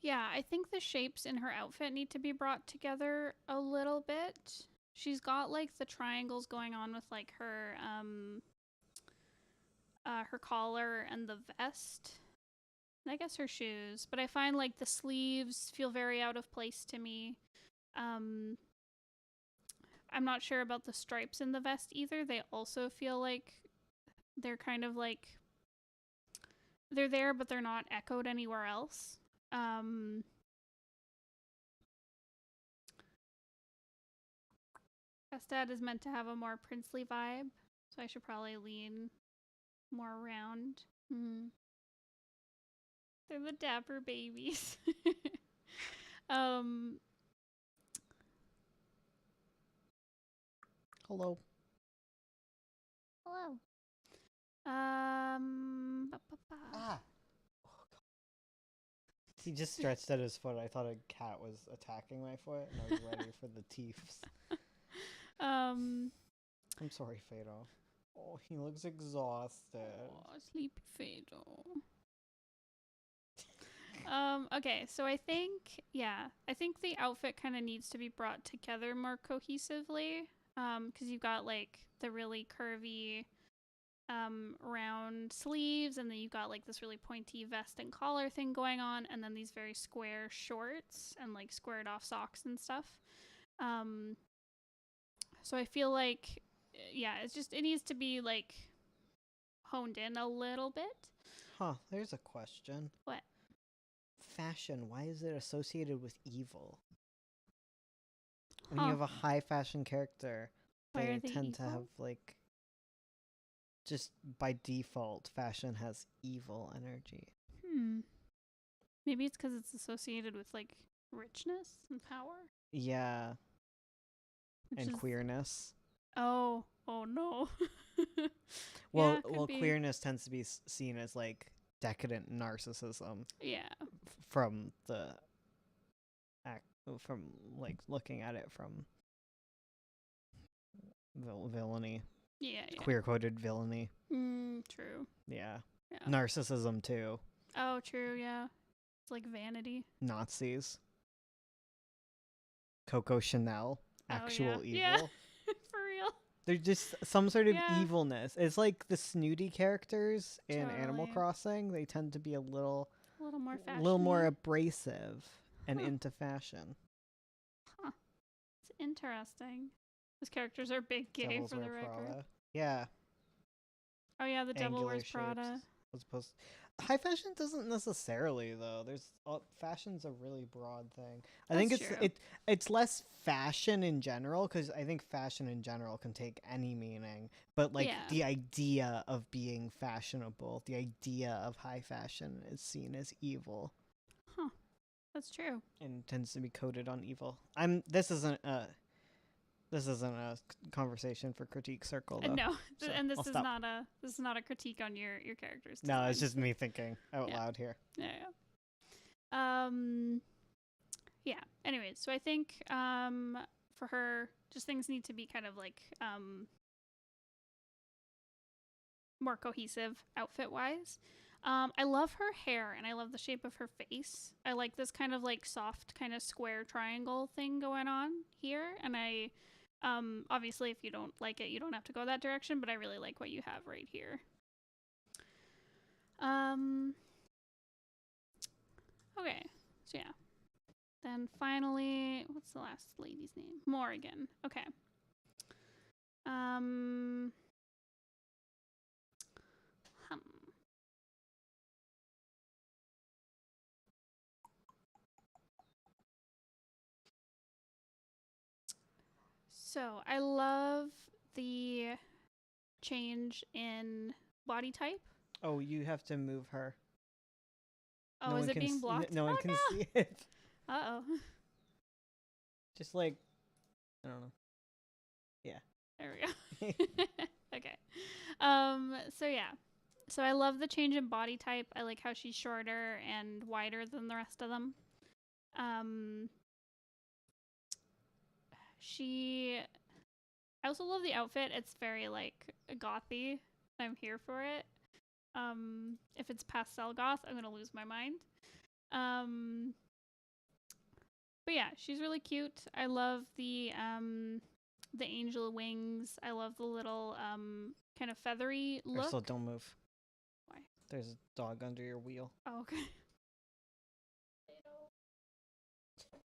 Yeah, I think the shapes in her outfit need to be brought together a little bit. She's got like the triangles going on with like her collar and the vest. And I guess her shoes, but I find like the sleeves feel very out of place to me. I'm not sure about the stripes in the vest either. They also feel like they're kind of like they're there, but they're not echoed anywhere else. Festad is meant to have a more princely vibe, so I should probably lean more around. They're the dapper babies. Hello. Hello. Ah. Oh, God. He just stretched out his foot. I thought a cat was attacking my foot, and I was ready for the teeths. I'm sorry, Fado. Oh, he looks exhausted. Oh, sleepy Fado. Okay, so I think the outfit kind of needs to be brought together more cohesively. Because you've got like the really curvy round sleeves, and then you've got like this really pointy vest and collar thing going on, and then these very square shorts and like squared off socks and stuff. So I feel like it needs to be like honed in a little bit. Huh, there's a question. What? Fashion, why is it associated with evil? When you have a high fashion character, they tend to have like just by default, fashion has evil energy. Maybe it's because it's associated with like richness and power. Yeah. And queerness. Oh no. Well, queerness tends to be seen as like decadent narcissism. Yeah. From like looking at it from villainy. Yeah. Queer coded villainy. True. Yeah. Narcissism too. Oh, true. Yeah. It's like vanity. Nazis. Coco Chanel. Actual evil. Yeah. For real. They're just some sort of evilness. It's like the snooty characters in Animal Crossing. They tend to be a little more fashion. A little more abrasive and into fashion. Huh. It's interesting. Those characters are big gay Devils for the Wear record. Prada. Yeah. Oh yeah, the Devil Wears Prada. As opposed high fashion doesn't necessarily though. Fashion's a really broad thing. I think it's less fashion in general, because I think fashion in general can take any meaning. But like the idea of being fashionable, the idea of high fashion is seen as evil. Huh. That's true. And tends to be coded on evil. This isn't a conversation for Critique Circle, though. No, so and this is not a critique on your characters. No, it's just me thinking out loud here. Yeah. Yeah. Anyways, so I think for her, just things need to be kind of like more cohesive outfit wise. I love her hair and I love the shape of her face. I like this kind of like soft kind of square triangle thing going on here, and I obviously if you don't like it, you don't have to go that direction, but I really like what you have right here. Okay, so yeah, Then finally, what's the last lady's name? Morrigan. Okay. Um. hum. So I love the change in body type. Oh, you have to move her. Oh, No is one it can being s- blocked? No one Oh, can no. see it. Uh-oh. Just like, I don't know. There we go. Okay. So yeah. So I love the change in body type. I like how she's shorter and wider than the rest of them. I also love the outfit. It's very like gothy. I'm here for it. If it's pastel goth, I'm gonna lose my mind. But yeah, she's really cute. I love the angel wings. I love the little kind of feathery look. Ursula, don't move. Why? There's a dog under your wheel. Oh, okay.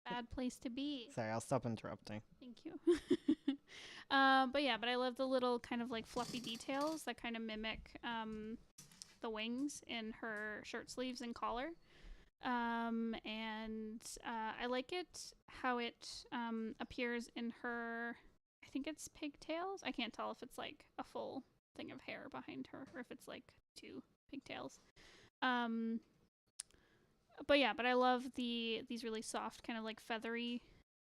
Bad place to be. Sorry, I'll stop interrupting. Thank you. But I love the little kind of like fluffy details that kind of mimic the wings in her shirt sleeves and collar. I like it how it appears in her, I think it's pigtails. I can't tell if it's like a full thing of hair behind her or if it's like 2 pigtails. But I love these really soft kind of like feathery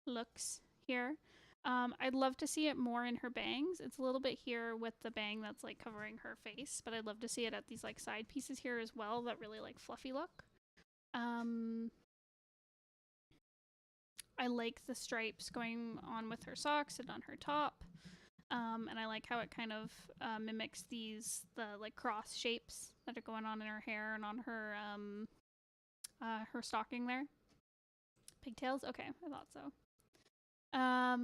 looks here. I'd love to see it more in her bangs. It's a little bit here with the bang that's like covering her face, but I'd love to see it at these like side pieces here as well, that really like fluffy look. I like the stripes going on with her socks and on her top. And I like how it kind of mimics the like cross shapes that are going on in her hair and on her stocking there. Pigtails? Okay, I thought so. But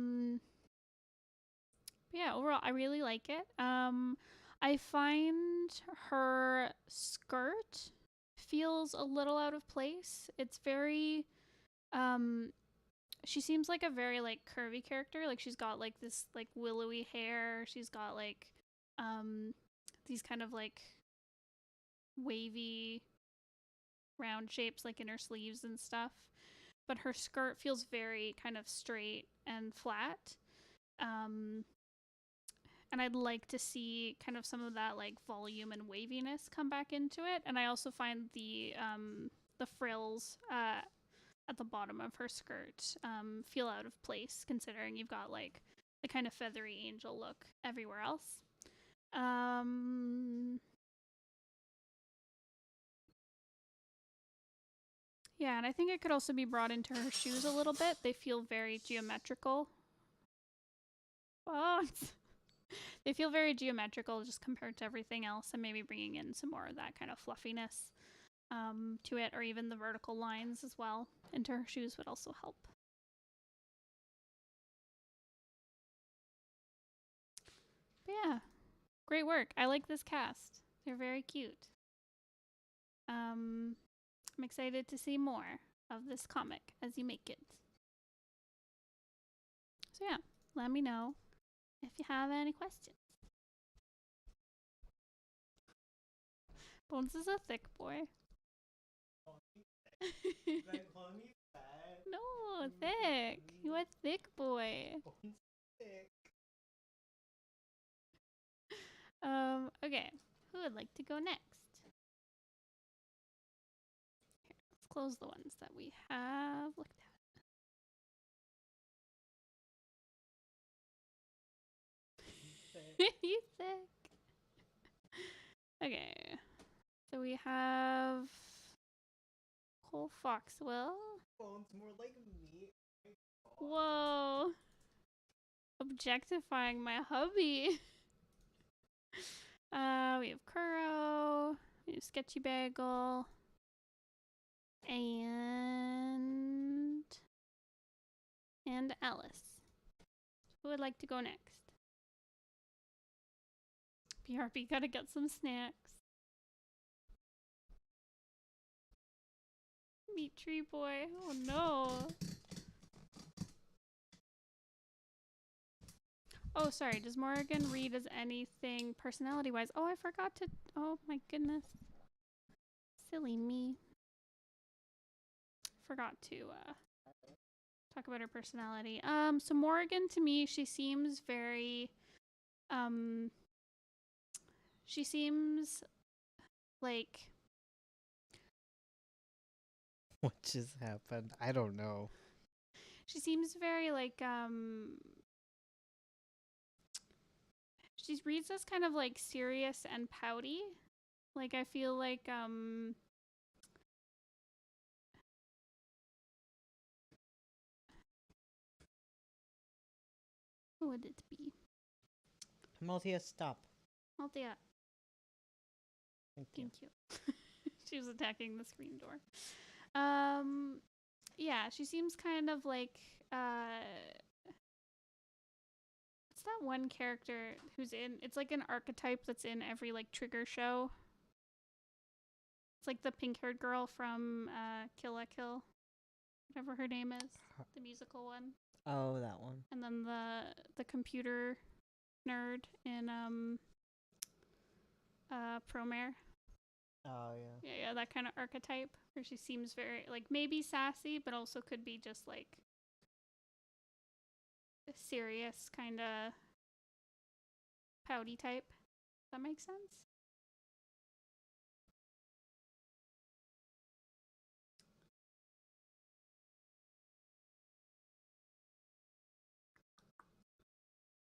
yeah, overall, I really like it. I find her skirt feels a little out of place. It's very, she seems like a very like curvy character. Like she's got like this like willowy hair. She's got like, these kind of like wavy round shapes like in her sleeves and stuff. But her skirt feels very kind of straight and flat. And I'd like to see kind of some of that like volume and waviness come back into it. And I also find the frills at the bottom of her skirt feel out of place, considering you've got like the kind of feathery angel look everywhere else. Yeah, and I think it could also be brought into her shoes a little bit. They feel very geometrical. Oh, they feel very geometrical just compared to everything else, and maybe bringing in some more of that kind of fluffiness to it, or even the vertical lines as well into her shoes would also help. But yeah, great work. I like this cast. They're very cute. I'm excited to see more of this comic as you make it. So yeah, let me know if you have any questions. Bones is a thick boy. No, thick. You a thick boy. Okay. Who would like to go next? Here, let's close the ones that we have looked at. You thick. Okay. So we have Cole Foxwell. Bones more like me. Whoa. Objectifying my hubby. We have Kuro. We have Sketchy Bagel. And Alice. Who would like to go next? BRB gotta get some snacks. Meet Tree Boy. Oh no. Oh, sorry. Does Morgan read as anything personality-wise? Oh, I forgot to. Oh my goodness. Silly me. Forgot to talk about her personality. So Morgan, to me, she seems very. She seems like. What just happened? I don't know. She seems very like she reads as kind of like serious and pouty. Like I feel like who would it be? Maltia, stop. Althea. Thank you. Thank you. She was attacking the screen door. Yeah, she seems kind of like what's that one character who's in? It's like an archetype that's in every like trigger show. It's like the pink-haired girl from Kill la Kill, whatever her name is, the musical one. Oh, that one. And then the computer nerd in Promare. Oh yeah. Yeah, that kind of archetype where she seems very like maybe sassy, but also could be just like a serious kind of pouty type. Does that make sense?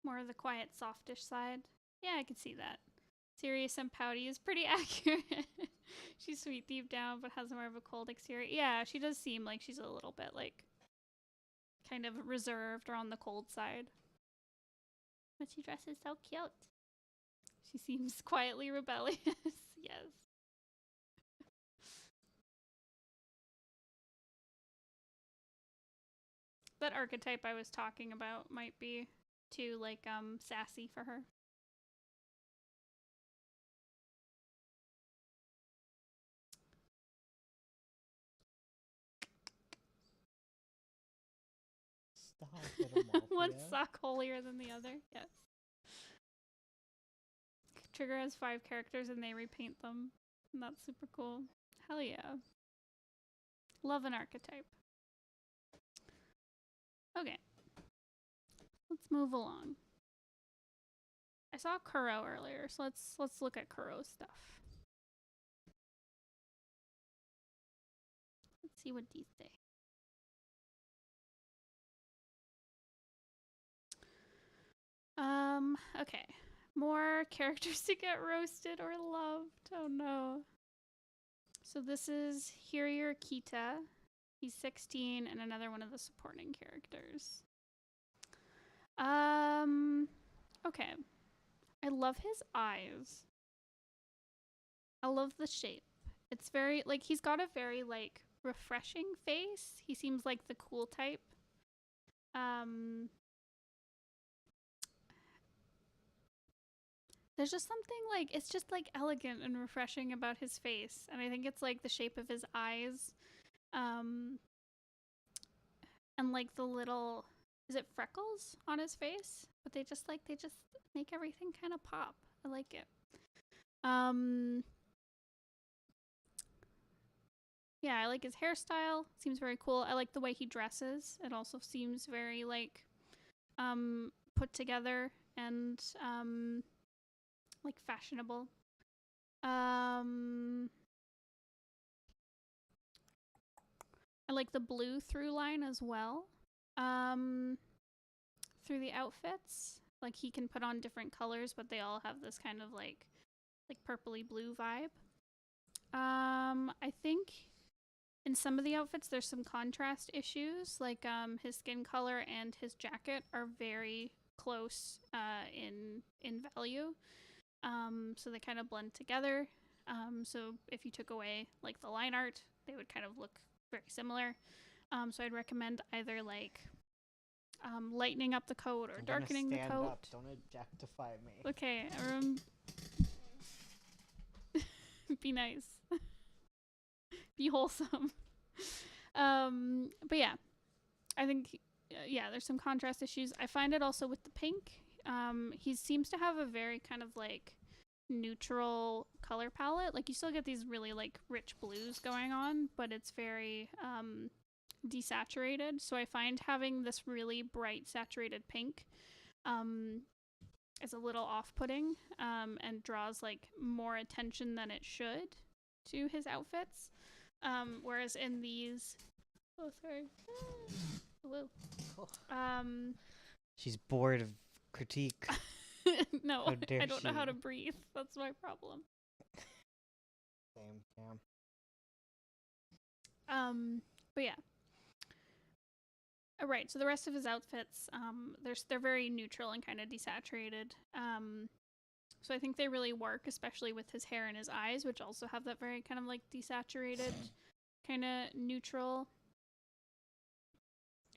More of the quiet, softish side. Yeah, I could see that. Serious and pouty is pretty accurate. She's sweet deep down, but has more of a cold exterior. Yeah, she does seem like she's a little bit like kind of reserved or on the cold side. But she dresses so cute. She seems quietly rebellious. Yes. That archetype I was talking about might be too like sassy for her. Stop it, Maltia. One sock holier than the other. Yes. Trigger has 5 characters and they repaint them. And that's super cool. Hell yeah. Love an archetype. Okay. Let's move along. I saw Kuro earlier, so let's look at Kuro's stuff. Let's see what these say. Okay. More characters to get roasted or loved. Oh no. So this is Hirier Kita. He's 16 and another one of the supporting characters. Okay. I love his eyes. I love the shape. It's very, like, he's got a very, like, refreshing face. He seems like the cool type. There's just something, like, it's just, like, elegant and refreshing about his face. And I think it's, like, the shape of his eyes. And, like, the little, is it freckles on his face? But they just make everything kind of pop. I like it. Yeah, I like his hairstyle. Seems very cool. I like the way he dresses. It also seems very like put together and like fashionable. I like the blue through line as well. Through the outfits. Like he can put on different colors, but they all have this kind of like purpley blue vibe. I think in some of the outfits there's some contrast issues, like his skin color and his jacket are very close in value. So they kind of blend together. So if you took away like the line art, they would kind of look very similar. So I'd recommend either like lightening up the coat or darkening the coat. Up. Don't objectify me. Okay, be nice. Be wholesome. But yeah, I think yeah, there's some contrast issues. I find it also with the pink. He seems to have a very kind of like neutral color palette. Like you still get these really like rich blues going on, but it's very desaturated. So I find having this really bright saturated pink is a little off-putting and draws like more attention than it should to his outfits. Whereas in these, oh sorry, whoa, She's bored of critique. no, How dare I don't know how she. to breathe. That's my problem. Same, yeah. But yeah. Right. So the rest of his outfits, they're very neutral and kind of desaturated. So I think they really work, especially with his hair and his eyes, which also have that very kind of like desaturated, kind of neutral.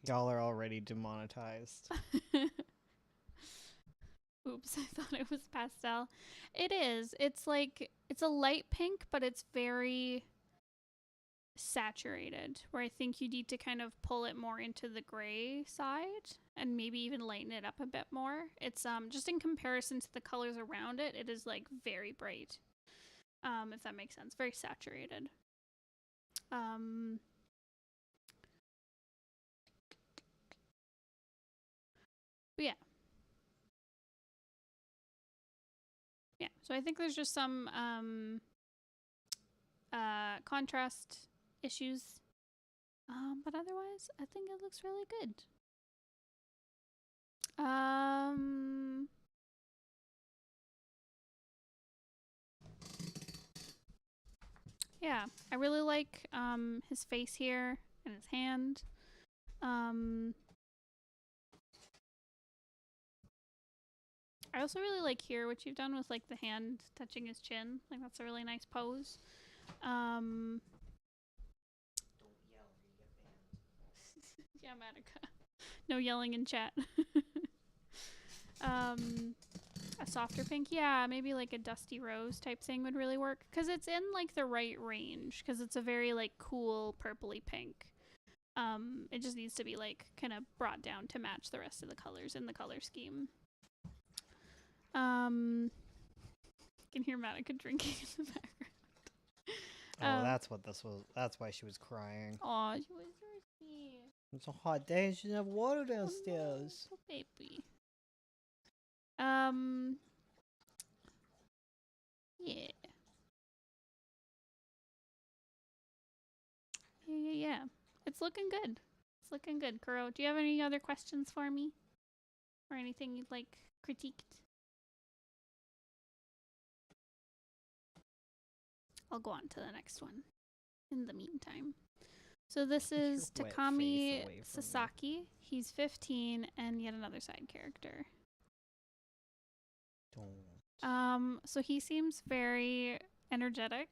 Y'all are already demonetized. Oops, I thought it was pastel. It is. It's like it's a light pink, but it's very saturated, where I think you need to kind of pull it more into the gray side and maybe even lighten it up a bit more. It's just in comparison to the colors around it, it is like very bright. If that makes sense. Very saturated. But yeah. Yeah, so I think there's just some contrast issues. But otherwise, I think it looks really good. Yeah, I really like his face here and his hand. I also really like here what you've done with like the hand touching his chin. Like that's a really nice pose. Don't yell, you get banned. Yeah, Matica. No yelling in chat. A softer pink, yeah, maybe like a dusty rose type thing would really work because it's in like the right range because it's a very like cool purpley pink. It just needs to be like kind of brought down to match the rest of the colors in the color scheme. You can hear Matica drinking in the background. Oh, that's what this was. That's why she was crying. Aw, she was thirsty. It's a hot day. She didn't have water downstairs. Oh, no, baby. Yeah. Yeah. It's looking good. It's looking good. Kuro, do you have any other questions for me? Or anything you'd like critiqued? I'll go on to the next one in the meantime. So this is Takami Sasaki. He's 15 and yet another side character. Don't. So he seems very energetic.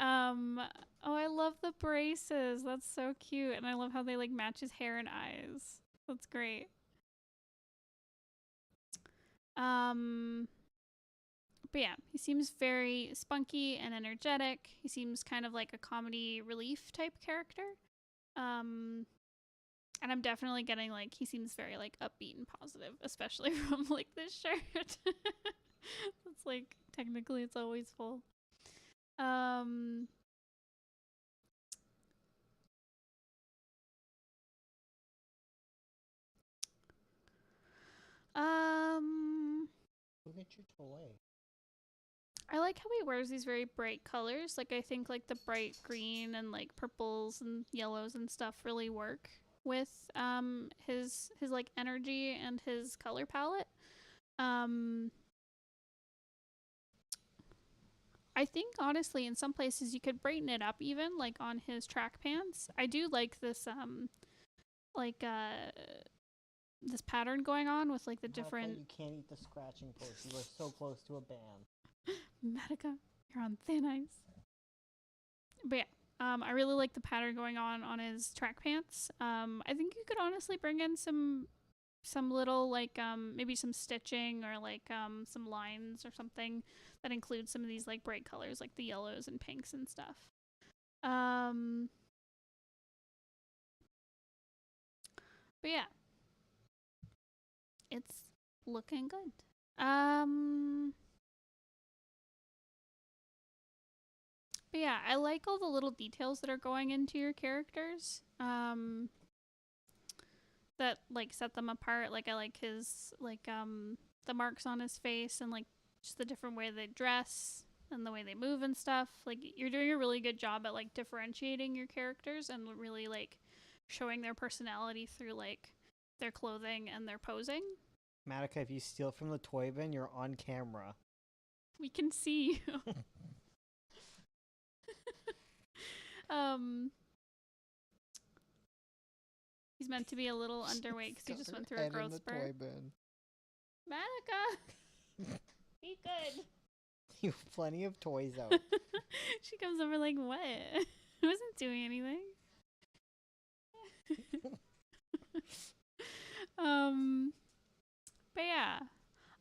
Oh, I love the braces. That's so cute. And I love how they like match his hair and eyes. That's great. But yeah, he seems very spunky and energetic. He seems kind of like a comedy relief type character. And I'm definitely getting like he seems very like upbeat and positive, especially from like this shirt. It's like technically it's always full. Go get your toy. I like how he wears these very bright colors. Like I think like the bright green and like purples and yellows and stuff really work with his like energy and his color palette. I think honestly in some places you could brighten it up even like on his track pants. I do like this like this pattern going on with like the different You can't eat the scratching post. You were so close to a ban. Matica, you're on thin ice. But yeah, I really like the pattern going on his track pants. I think you could honestly bring in some little like maybe some stitching or like some lines or something that includes some of these like bright colors like the yellows and pinks and stuff. But yeah, it's looking good. But yeah, I like all the little details that are going into your characters. That like set them apart. Like I like his the marks on his face and like just the different way they dress and the way they move and stuff. Like you're doing a really good job at like differentiating your characters and really like showing their personality through like their clothing and their posing. Madoka, if you steal from the toy bin, you're on camera. We can see you. He's meant to be a little underweight because he just went through a growth spurt. Madoka, be good. You have plenty of toys out. She comes over like, what? I wasn't doing anything. But yeah,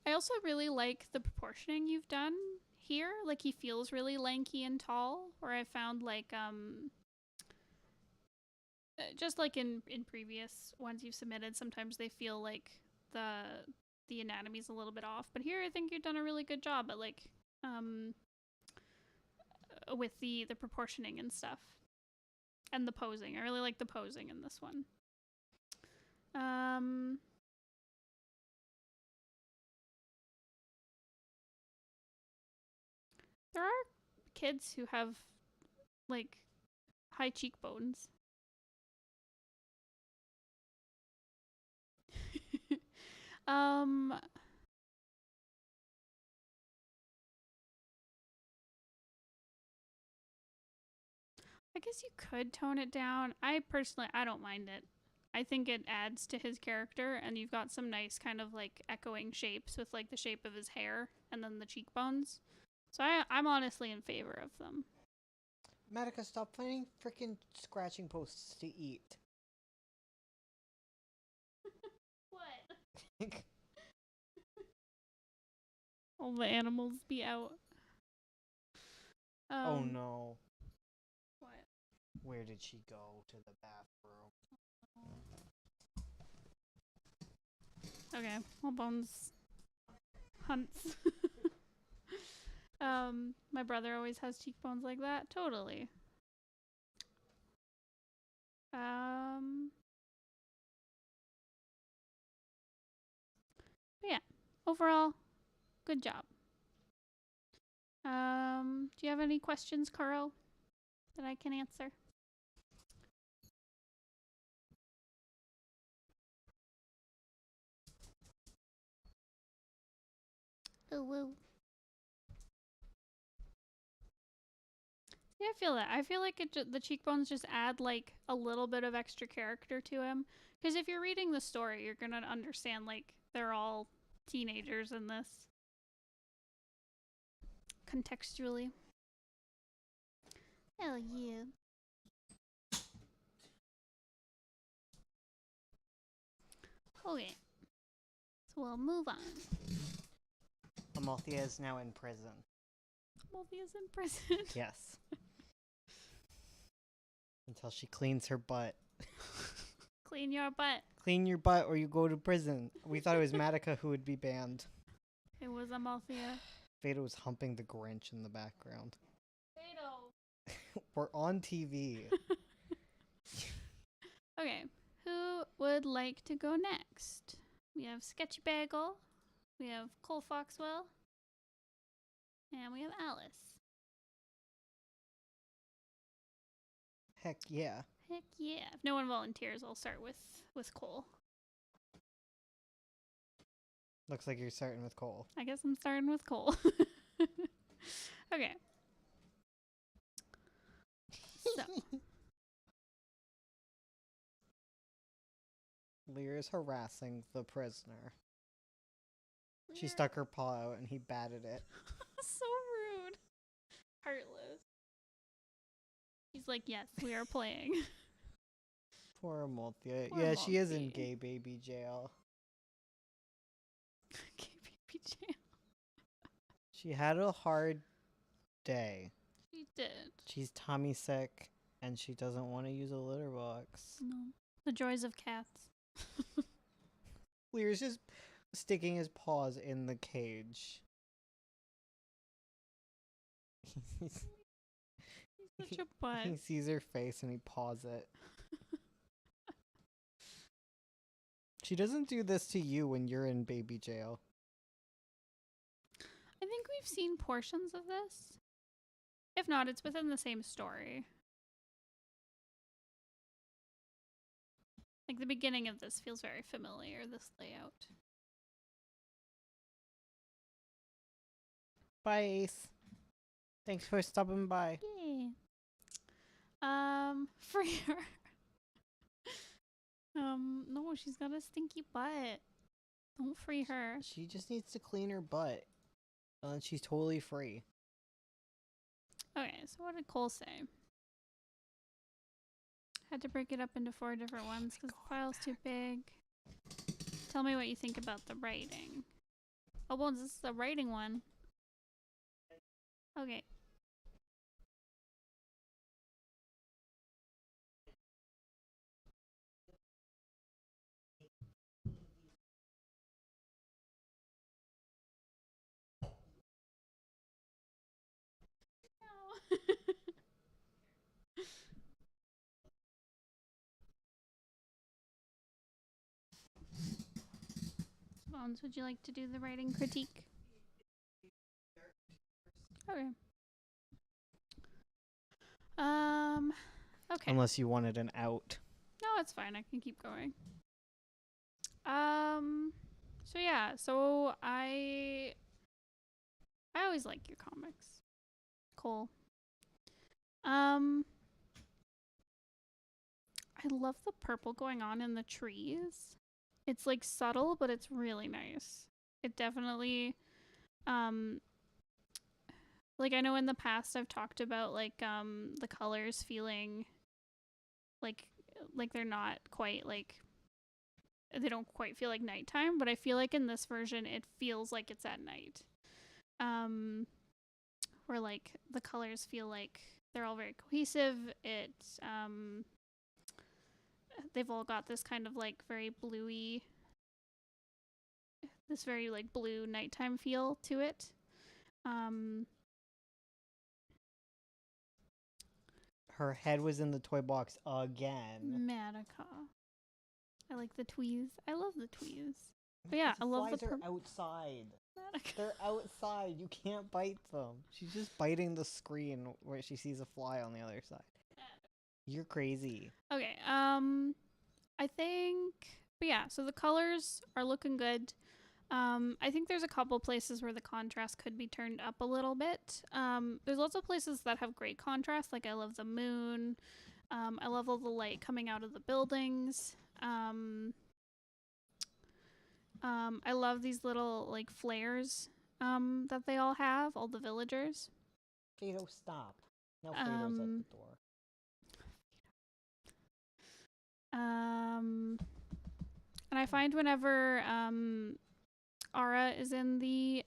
I also really like the proportioning you've done here. Like he feels really lanky and tall, where I found like just like in previous ones you've submitted, sometimes they feel like the anatomy's a little bit off. But here I think you've done a really good job at like with the proportioning and stuff. And the posing. I really like the posing in this one. There are kids who have like high cheekbones. I guess you could tone it down. I don't mind it. I think it adds to his character, and you've got some nice kind of like echoing shapes with like the shape of his hair and then the cheekbones. So I'm honestly in favor of them. Madoka, stop finding freaking scratching posts to eat. What? All the animals be out. Oh no. What? Where did she go? To the bathroom. Okay, well, Bones hunts. My brother always has cheekbones like that. Totally. But yeah, overall, good job. Do you have any questions, Carl, that I can answer? Oh, woo. Yeah, I feel that. I feel like the cheekbones just add like a little bit of extra character to him. Because if you're reading the story, you're gonna understand like they're all teenagers in this. Contextually. Hell yeah. Okay. So we'll move on. Amalthea is now in prison. Amalthea's in prison. Yes. Until she cleans her butt. Clean your butt. Clean your butt or you go to prison. We thought it was Madoka who would be banned. It was Amalthea. Fado was humping the Grinch in the background. Fado. We're on TV. Okay. Who would like to go next? We have Sketchy Bagel. We have Cole Foxwell. And we have Alice. Heck yeah. Heck yeah. If no one volunteers, I'll start with Cole. Looks like you're starting with Cole. I guess I'm starting with Cole. Okay. So. Lear is harassing the prisoner. She stuck her paw out and he batted it. So rude. Heartless. He's like, yes, we are playing. Poor Amalthea. Poor Yeah, she is in Amalthea. gay baby jail. Gay baby jail. She had a hard day. She did. She's tummy sick and she doesn't want to use a litter box. No. The joys of cats. Lear's just sticking his paws in the cage. He's such a butt. He sees her face and he paws it. She doesn't do this to you when you're in baby jail. I think we've seen portions of this. If not, it's within the same story. Like the beginning of this feels very familiar, this layout. Bye, Ace. Thanks for stopping by. Yay. Free her. No, she's got a stinky butt. Don't free her. She just needs to clean her butt. And then she's totally free. Okay, so what did Cole say? Had to break it up into 4 different ones because the file's too big. Tell me what you think about the writing. Oh, well, this is the writing one. Okay. No. Bones, would you like to do the writing critique? Okay. Okay. Unless you wanted an out. No, it's fine. I can keep going. So yeah, so I always like your comics. Cool. I love the purple going on in the trees. It's like subtle, but it's really nice. It definitely like I know in the past I've talked about like the colors feeling like they're not quite like they don't quite feel like nighttime, but I feel like in this version it feels like it's at night. Where like the colors feel like they're all very cohesive. They've all got this kind of like very bluey, this very like blue nighttime feel to it. Her head was in the toy box again. Madoka. I like the tweez. I love the tweez. But yeah, I love the flies are outside. Madoka. They're outside. You can't bite them. She's just biting the screen where she sees a fly on the other side. You're crazy. Okay, I think, but yeah, so the colors are looking good. I think there's a couple places where the contrast could be turned up a little bit. There's lots of places that have great contrast, like I love the moon. I love all the light coming out of the buildings. I love these little like flares that they all have, all the villagers. Fido, stop. Now Fido's at the door. And I find whenever Ara is in the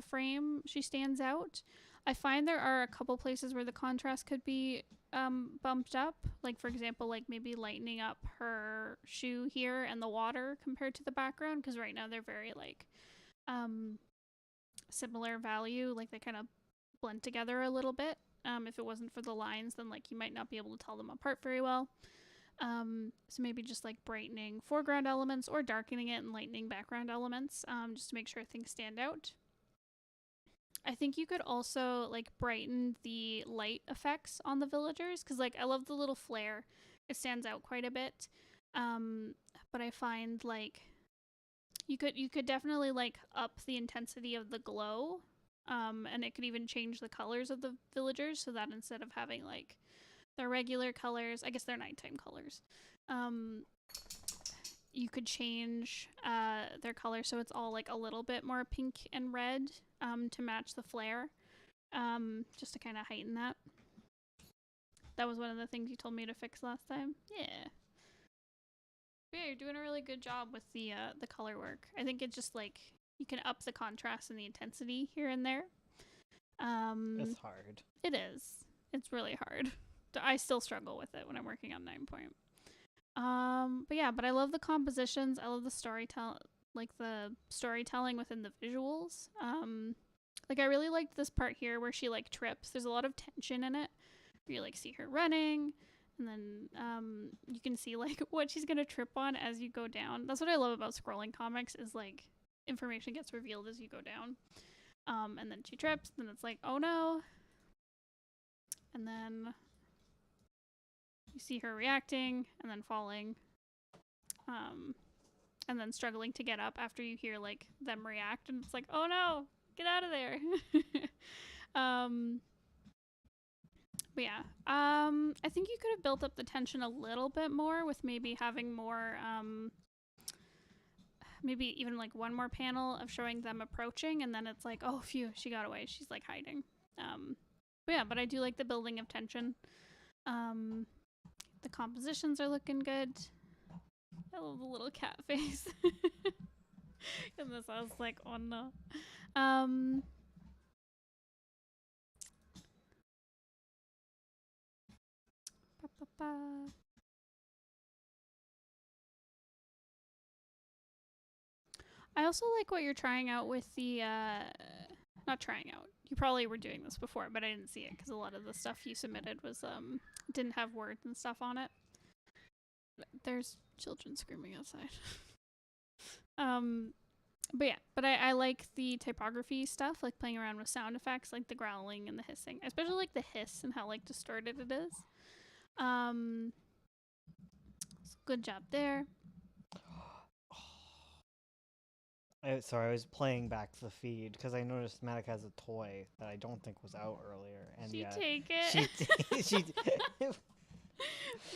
frame, she stands out. I find there are a couple places where the contrast could be bumped up. Like for example, like maybe lightening up her shoe here and the water compared to the background, because right now they're very like similar value. Like they kind of blend together a little bit. If it wasn't for the lines, then like you might not be able to tell them apart very well. So maybe just like brightening foreground elements or darkening it and lightening background elements, just to make sure things stand out. I think you could also like brighten the light effects on the villagers, because like I love the little flare. It stands out quite a bit. But I find like you could definitely like up the intensity of the glow. And it could even change the colors of the villagers, so that instead of having like their regular colors, I guess they're nighttime colors, you could change their color so it's all like a little bit more pink and red to match the flare, just to kind of heighten that. That was one of the things you told me to fix last time. Yeah. But yeah, you're doing a really good job with the color work. I think it's just like you can up the contrast and the intensity here and there. It's hard. It is. It's really hard. I still struggle with it when I'm working on 9 Point. But I love the compositions. I love the storytelling within the visuals. Like I really liked this part here where she like trips. There's a lot of tension in it. You like see her running, and then you can see like what she's gonna trip on as you go down. That's what I love about scrolling comics is like information gets revealed as you go down. And then she trips, then it's like, oh no. And then you see her reacting and then falling. And then struggling to get up after you hear like them react, and it's like, oh no, get out of there. But yeah, I think you could have built up the tension a little bit more with maybe having more, maybe even like one more panel of showing them approaching, and then it's like, oh, phew, she got away. She's like hiding. But I do like the building of tension. The compositions are looking good. I love the little cat face. In this, I was like, oh no. I also like what you're trying out with the, not trying out. You probably were doing this before, but I didn't see it because a lot of the stuff you submitted was, didn't have words and stuff on it. There's children screaming outside. But I like the typography stuff, like playing around with sound effects, like the growling and the hissing. I especially like the hiss and how like distorted it is. Good job there. Sorry, I was playing back the feed because I noticed Matic has a toy that I don't think was out earlier, and She take it. she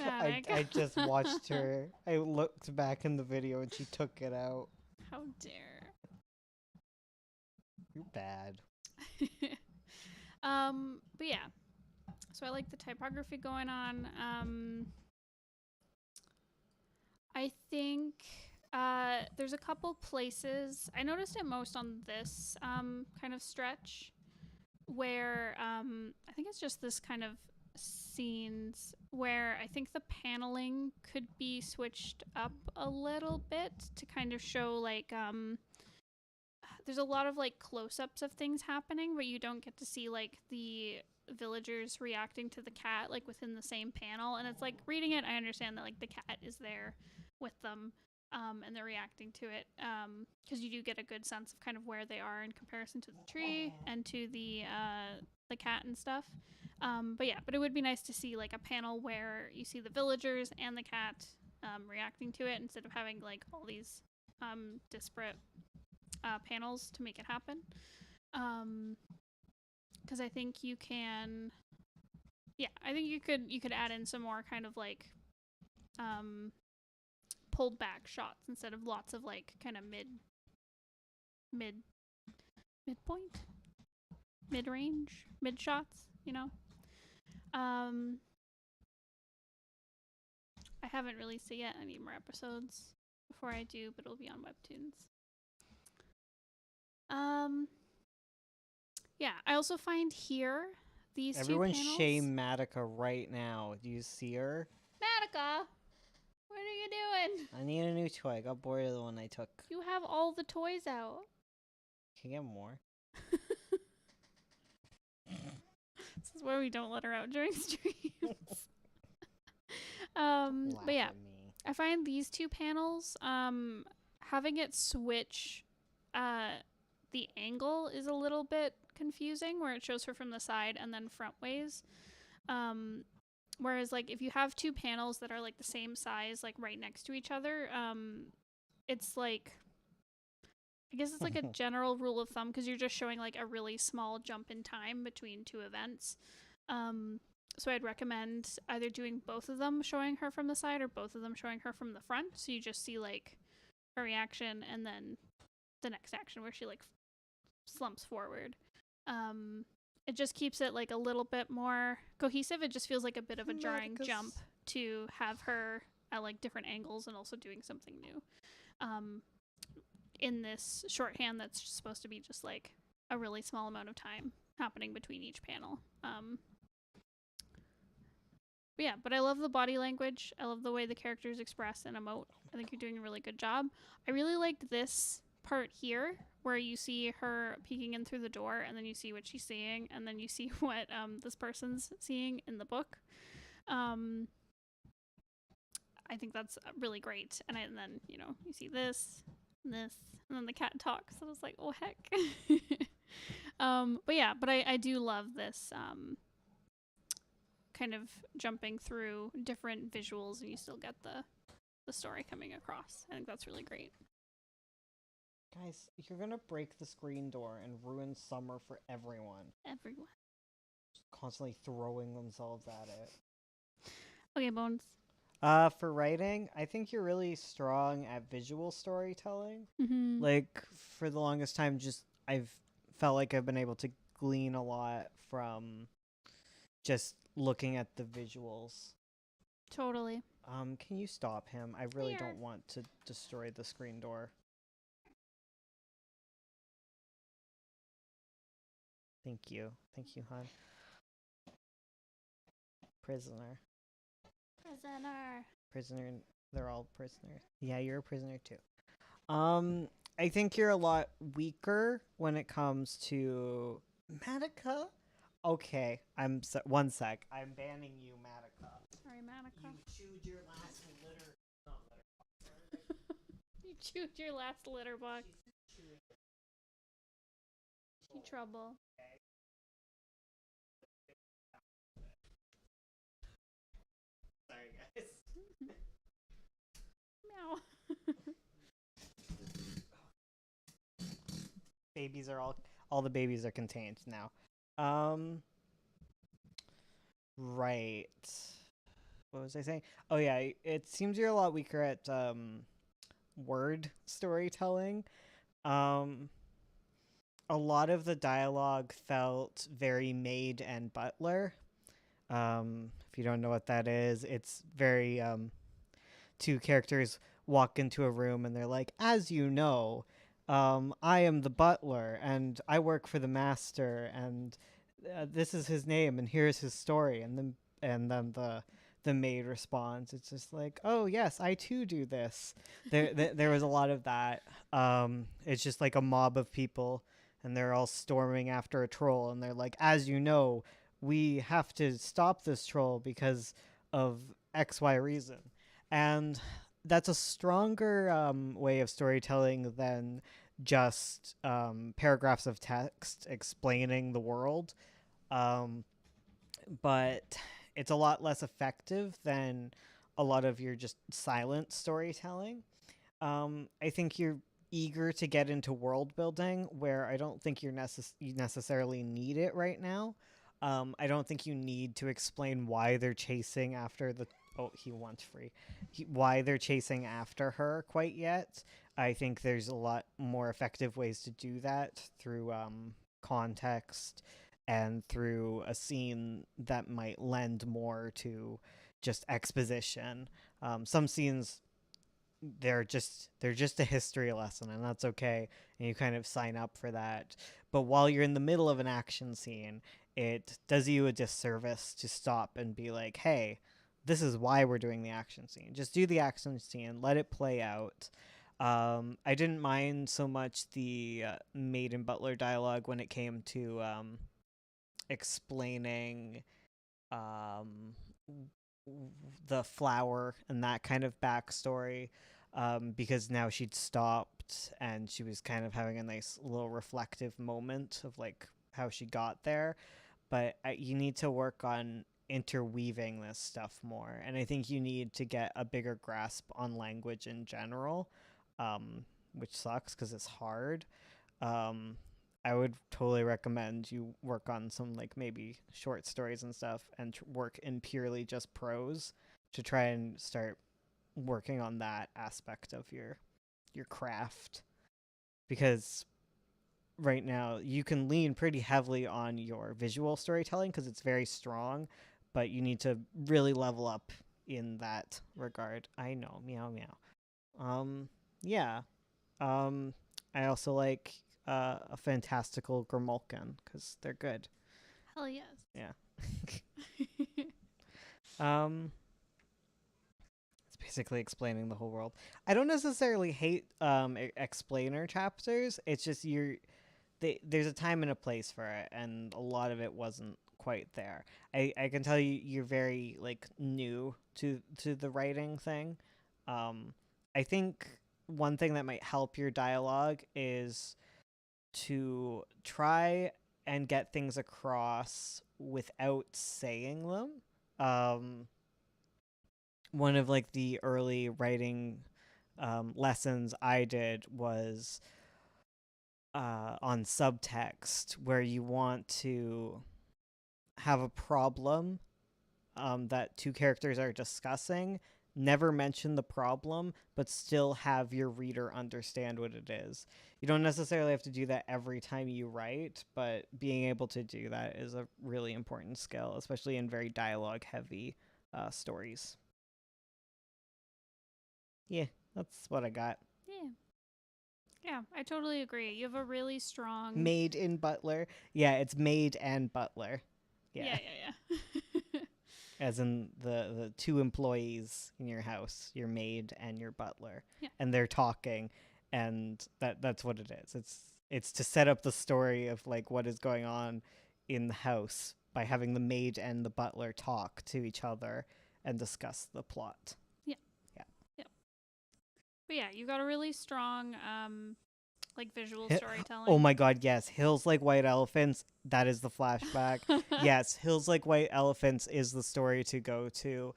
I just watched her. I looked back in the video and she took it out. How dare. You're bad. But yeah. So I like the typography going on. I think there's a couple places. I noticed it most on this kind of stretch where I think it's just this kind of scenes where I think the paneling could be switched up a little bit to kind of show like there's a lot of like close-ups of things happening, but you don't get to see like the villagers reacting to the cat like within the same panel. And it's like reading it, I understand that like the cat is there with them and they're reacting to it because you do get a good sense of kind of where they are in comparison to the tree and to the cat and stuff. But it would be nice to see like a panel where you see the villagers and the cat reacting to it instead of having like all these disparate panels to make it happen. Because I think you can, I think you could add in some more kind of like pulled back shots instead of lots of like kind of midpoint, mid-range, mid shots, you know. I haven't released it yet. I need more episodes before I do, but it'll be on Webtoons. I also find here these Everyone two panels. shame Matica right now. Do you see her? Matica, what are you doing? I need a new toy. I got bored of the one I took. You have all the toys out. Can you get more? This is why we don't let her out during streams. But yeah, I find these two panels, having it switch, the angle is a little bit confusing, where it shows her from the side and then front ways. Whereas like if you have two panels that are like the same size, like right next to each other, it's like, I guess it's like a general rule of thumb because you're just showing like a really small jump in time between two events. So I'd recommend either doing both of them showing her from the side or both of them showing her from the front. So you just see like her reaction and then the next action where she like slumps forward. It just keeps it like a little bit more cohesive. It just feels like a bit of a jarring jump to have her at like different angles and also doing something new. In this shorthand that's supposed to be just like a really small amount of time happening between each panel. But yeah, but I love the body language. I love the way the characters express and emote. I think you're doing a really good job. I really liked this part here where you see her peeking in through the door and then you see what she's seeing and then you see what this person's seeing in the book. I think that's really great. And then, you know, you see this, and then the cat talks. I was like, oh, heck. But yeah, but I do love this kind of jumping through different visuals and you still get the story coming across. I think that's really great. Guys, you're gonna break the screen door and ruin summer for everyone. Everyone. Just constantly throwing themselves at it. Okay, Bones. For writing, I think you're really strong at visual storytelling. Mm-hmm. Like, for the longest time, just I've felt like I've been able to glean a lot from just looking at the visuals. Totally. Can you stop him? I really Here. don't want to destroy the screen door. Thank you. Thank you, hon. Prisoner. Prisoner. They're all prisoners. Yeah, you're a prisoner too. I think you're a lot weaker when it comes to Madoka. Okay, one sec. I'm banning you, Madoka. Sorry, Madoka. You chewed your last litter. Not litter. You chewed your last litter box. She trouble. Sorry, guys. Meow. Babies are all the babies are contained now. Right. What was I saying? Oh yeah, it seems you're a lot weaker at word storytelling. A lot of the dialogue felt very maid and butler. If you don't know what that is, it's very two characters walk into a room and they're like, as you know, I am the butler and I work for the master and this is his name and here's his story, and then the maid responds. It's just like, oh yes, I too do this. There was a lot of that. It's just like a mob of people and they're all storming after a troll and they're like, as you know, we have to stop this troll because of XY reason. And that's a stronger way of storytelling than just paragraphs of text explaining the world. But it's a lot less effective than a lot of your just silent storytelling. I think you're eager to get into world building where I don't think you necessarily need it right now. I don't think you need to explain why they're chasing after the. Oh, he wants free. Why they're chasing after her quite yet. I think there's a lot more effective ways to do that through context and through a scene that might lend more to just exposition. Some scenes they're just a history lesson, and that's okay, and you kind of sign up for that. But while you're in the middle of an action scene, it does you a disservice to stop and be like, hey, this is why we're doing the action scene. Just do the action scene, let it play out. I didn't mind so much the maid and butler dialogue when it came to explaining the flower and that kind of backstory, because now she'd stopped and she was kind of having a nice little reflective moment of like how she got there. But you need to work on interweaving this stuff more, and I think you need to get a bigger grasp on language in general, which sucks because it's hard. I would totally recommend you work on some like maybe short stories and stuff and work in purely just prose to try and start working on that aspect of your craft, because right now you can lean pretty heavily on your visual storytelling because it's very strong, but you need to really level up in that regard. I know, meow meow. Yeah. I also like a fantastical Grimulkin because they're good. Hell yes. Yeah. Um, it's basically explaining the whole world. I don't necessarily hate explainer chapters. It's just there's a time and a place for it, and a lot of it wasn't quite there. I can tell you're very like new to the writing thing. I think one thing that might help your dialogue is to try and get things across without saying them. Um, One of like the early writing lessons I did was on subtext, where you want to have a problem that two characters are discussing, never mention the problem, but still have your reader understand what it is. You don't necessarily have to do that every time you write, but being able to do that is a really important skill, especially in very dialogue heavy stories. Yeah, that's what I got. Yeah. Yeah, I totally agree. You have a really strong Maid in Butler. Yeah, it's maid and butler. Yeah, yeah. As in the two employees in your house, your maid and your butler. Yeah. And they're talking, and that's what it is. It's to set up the story of like what is going on in the house by having the maid and the butler talk to each other and discuss the plot. But yeah, you got a really strong like visual storytelling. Oh my god, yes. Hills Like White Elephants, that is the flashback. Yes, Hills Like White Elephants is the story to go to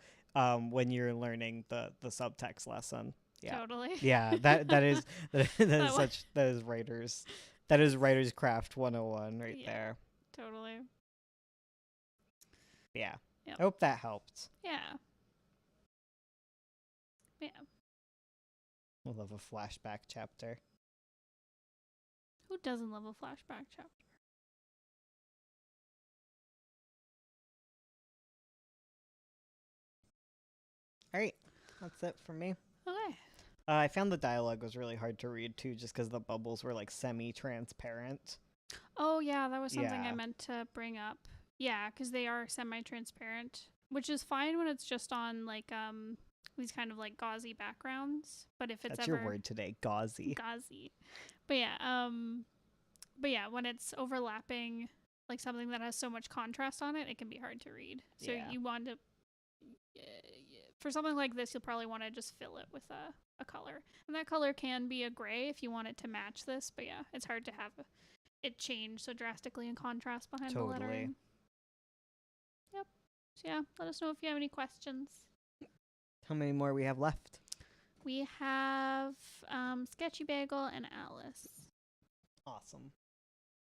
when you're learning the subtext lesson. Yeah. Totally. Yeah, that is writers craft 101 right there. Totally. Yeah. Yep. I hope that helped. Yeah. Yeah. I love a flashback chapter. Who doesn't love a flashback chapter? All right. That's it for me. Okay. I found the dialogue was really hard to read too, just because the bubbles were like semi-transparent. Oh yeah, that was something Yeah. I meant to bring up. Yeah, because they are semi-transparent, which is fine when it's just on like these kind of like gauzy backgrounds. But if it's That's ever your word today, gauzy. gauzy, but yeah, when it's overlapping like something that has so much contrast on it, it can be hard to read. So Yeah. you want to, for something like this, you'll probably want to just fill it with a color, and that color can be a gray if you want it to match this. But yeah, it's hard to have it change so drastically in contrast behind the lettering. Yep. So yeah, let us know if you have any questions. How many more we have left? We have Sketchy Bagel and Alice. Awesome.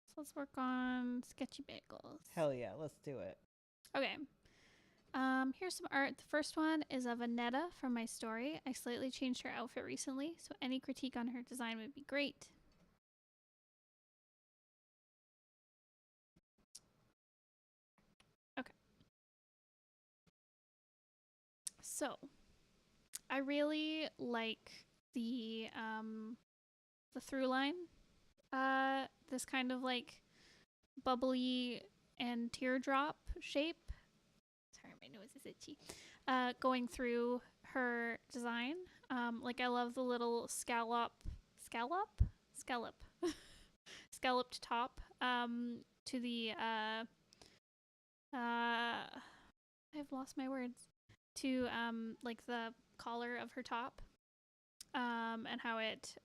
So let's work on Sketchy Bagels. Hell yeah, let's do it. Okay. Here's some art. The first one is of Annetta from my story. I slightly changed her outfit recently, so any critique on her design would be great. Okay. So, I really like the through line. This kind of like bubbly and teardrop shape. Sorry, my nose is itchy. Going through her design. Like I love the little scalloped top to the I've lost my words. To like the collar of her top. And how it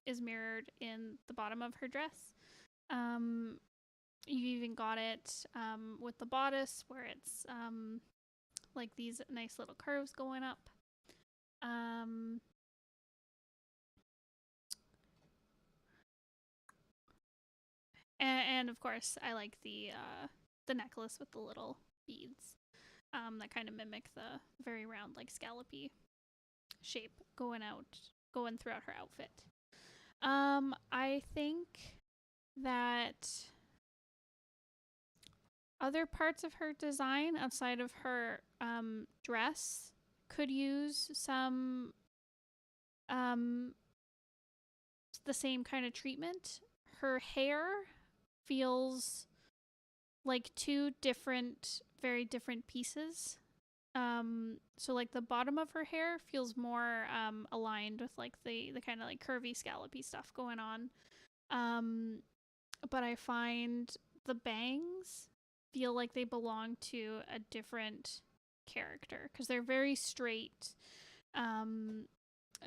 is mirrored in the bottom of her dress. You even got it with the bodice where it's like these nice little curves going up. And of course, I like the necklace with the little beads that kind of mimic the very round, like scallopy shape going throughout her outfit. I think that other parts of her design outside of her dress could use some the same kind of treatment. Her hair feels like two very different pieces. So like the bottom of her hair feels more aligned with like the kind of like curvy scallopy stuff going on. But I find the bangs feel like they belong to a different character because they're very straight.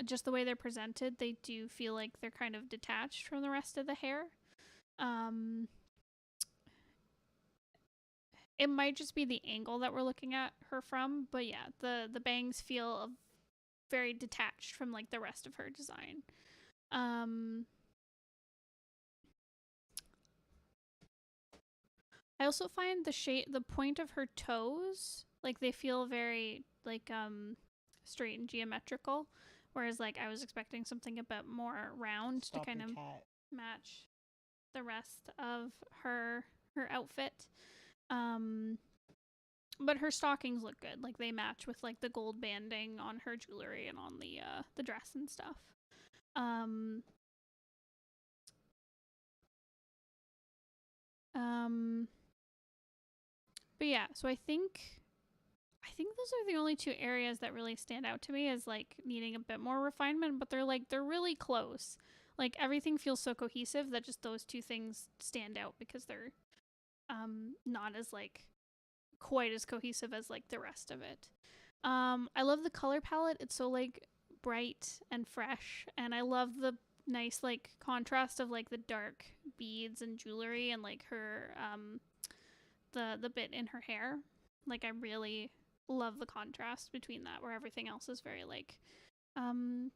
Just the way they're presented, they do feel like they're kind of detached from the rest of the hair. It might just be the angle that we're looking at her from, but yeah, the bangs feel very detached from like the rest of her design. I also find the point of her toes, like they feel very like straight and geometrical, whereas like I was expecting something a bit more round to kind of match the rest of her outfit. But her stockings look good. Like they match with like the gold banding on her jewelry and on the dress and stuff. But yeah, so I think those are the only two areas that really stand out to me as like needing a bit more refinement, but they're really close. Like everything feels so cohesive that just those two things stand out because they're not as like quite as cohesive as like the rest of it. I love the color palette. It's so like bright and fresh, and I love the nice like contrast of like the dark beads and jewelry and like her the bit in her hair. Like I really love the contrast between that, where everything else is very like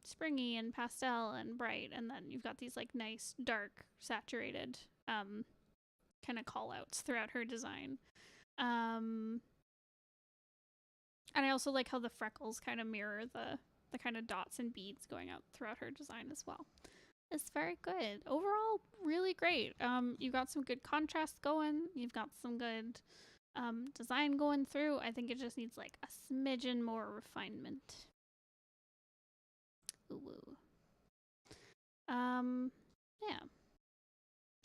springy and pastel and bright, and then you've got these like nice dark saturated kind of call outs throughout her design. And I also like how the freckles kind of mirror the kind of dots and beads going out throughout her design as well. It's very good. Overall, really great. You've got some good contrast going. You've got some good design going through. I think it just needs like a smidgen more refinement. Ooh. Yeah.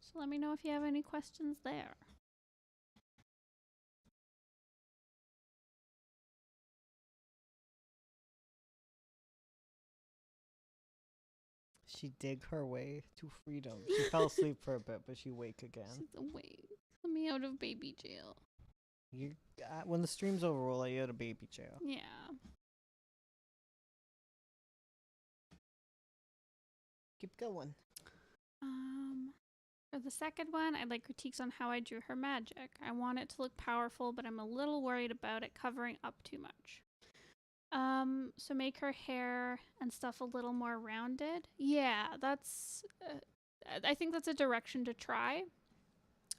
So let me know if you have any questions there. She dig her way to freedom. She fell asleep for a bit, but she wake again. She's awake. Let me out of baby jail. You, when the stream's over, we'll let you out of baby jail. Yeah. Keep going. For the second one, I'd like critiques on how I drew her magic. I want it to look powerful, but I'm a little worried about it covering up too much. So make her hair and stuff a little more rounded. Yeah, that's. I think that's a direction to try.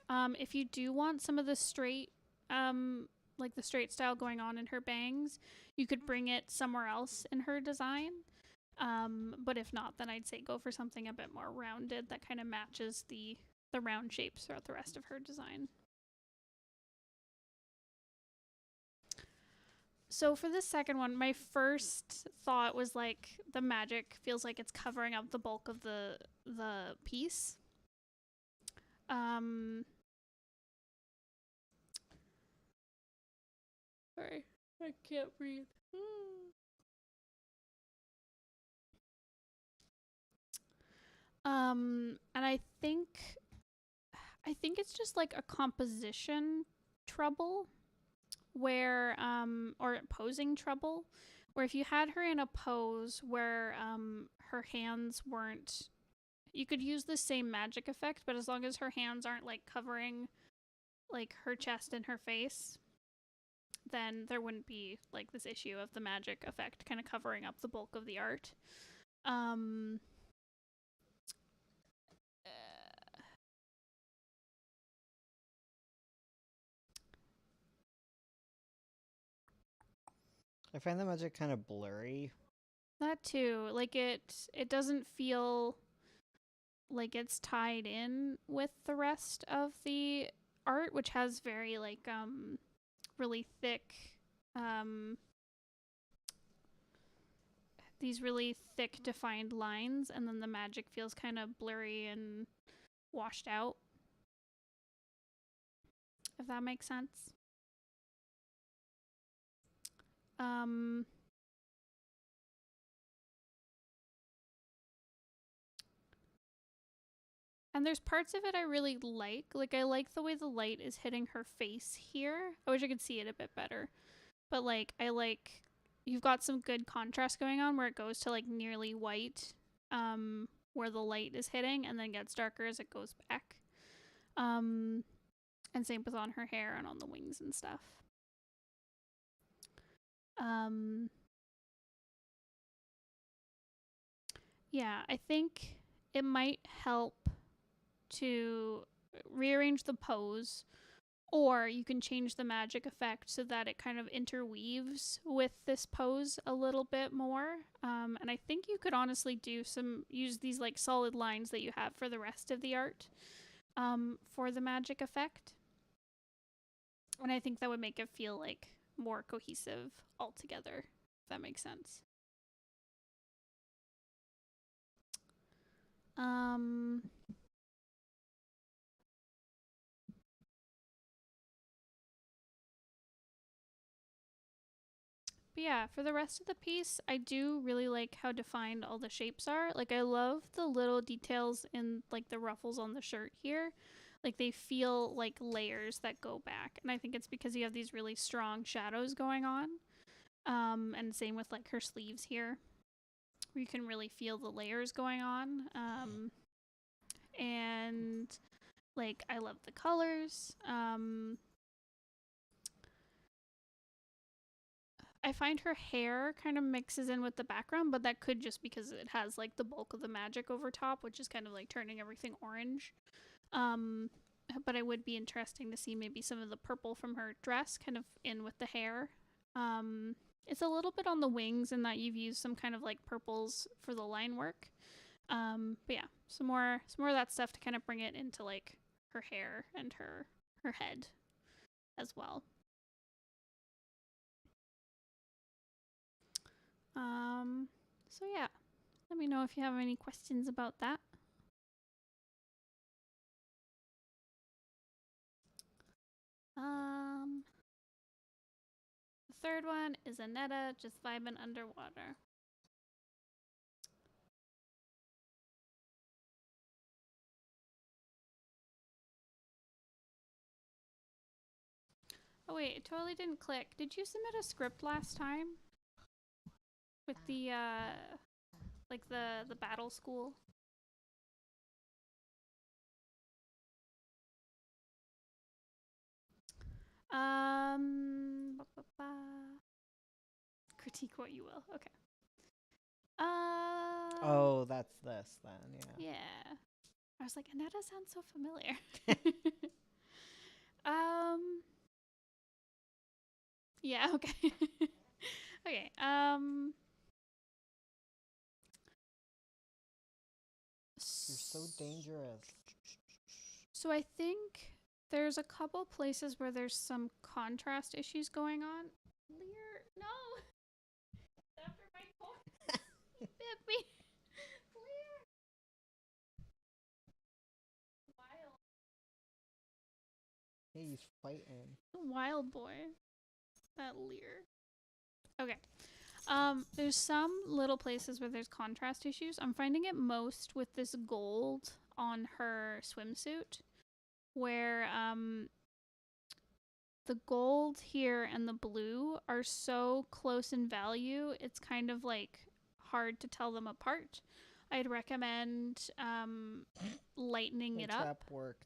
If you do want some of the straight, like the straight style going on in her bangs, you could bring it somewhere else in her design. But if not, then I'd say go for something a bit more rounded that kind of matches the round shapes throughout the rest of her design. So for this second one, my first thought was like the magic feels like it's covering up the bulk of the piece. Sorry, I can't breathe. And I think it's just like a composition trouble where or posing trouble, where if you had her in a pose where her hands weren't, you could use the same magic effect, but as long as her hands aren't like covering like her chest and her face, then there wouldn't be like this issue of the magic effect kind of covering up the bulk of the art. I find the magic kind of blurry. That too. Like it doesn't feel like it's tied in with the rest of the art, which has very like really thick these really thick defined lines, and then the magic feels kind of blurry and washed out. If that makes sense. And there's parts of it I really like. Like, I like the way the light is hitting her face here. I wish I could see it a bit better. But, like, I like... You've got some good contrast going on where it goes to, like, nearly white, where the light is hitting, and then gets darker as it goes back. And same with on her hair and on the wings and stuff. Yeah, I think it might help to rearrange the pose, or you can change the magic effect so that it kind of interweaves with this pose a little bit more. And I think you could honestly use these like solid lines that you have for the rest of the art for the magic effect. And I think that would make it feel like more cohesive altogether, if that makes sense. But yeah, for the rest of the piece, I do really like how defined all the shapes are. Like, I love the little details in, like, the ruffles on the shirt here. Like, they feel like layers that go back. And I think it's because you have these really strong shadows going on. And same with, like, her sleeves here, where you can really feel the layers going on. And, like, I love the colors. I find her hair kind of mixes in with the background, but that could just because it has like the bulk of the magic over top, which is kind of like turning everything orange. But it would be interesting to see maybe some of the purple from her dress kind of in with the hair. It's a little bit on the wings in that you've used some kind of like purples for the line work. But yeah, some more of that stuff to kind of bring it into like her hair and her head as well. So yeah, let me know if you have any questions about that. The third one is Aneta just vibing underwater. Oh wait, it totally didn't click. Did you submit a script last time? With the like the battle school? Critique what you will. Okay. Oh, that's this then, yeah. Yeah. I was like, Aneta sounds so familiar. Yeah, okay. Okay. You're so dangerous. So I think there's a couple places where there's some contrast issues going on. Lear, no! After my corpse. He bit me. Lear. Wild. Hey, he's fighting. Wild boy. That Lear. Okay. There's some little places where there's contrast issues. I'm finding it most with this gold on her swimsuit, where the gold here and the blue are so close in value, it's kind of like hard to tell them apart. I'd recommend lightening it up. Trap worked.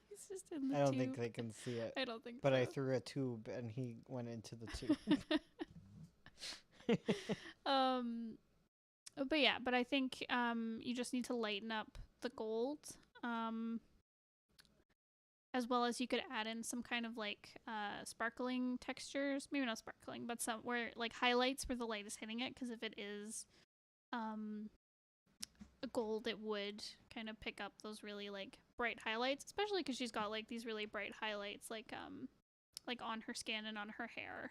He's just in the I don't tube. think they can see it. I don't think but so. I threw a tube and he went into the tube. But yeah, but I think you just need to lighten up the gold. As well as you could add in some kind of like sparkling textures, maybe not sparkling, but some where like highlights where the light is hitting it, because if it is gold, it would kind of pick up those really like bright highlights, especially because she's got like these really bright highlights like on her skin and on her hair.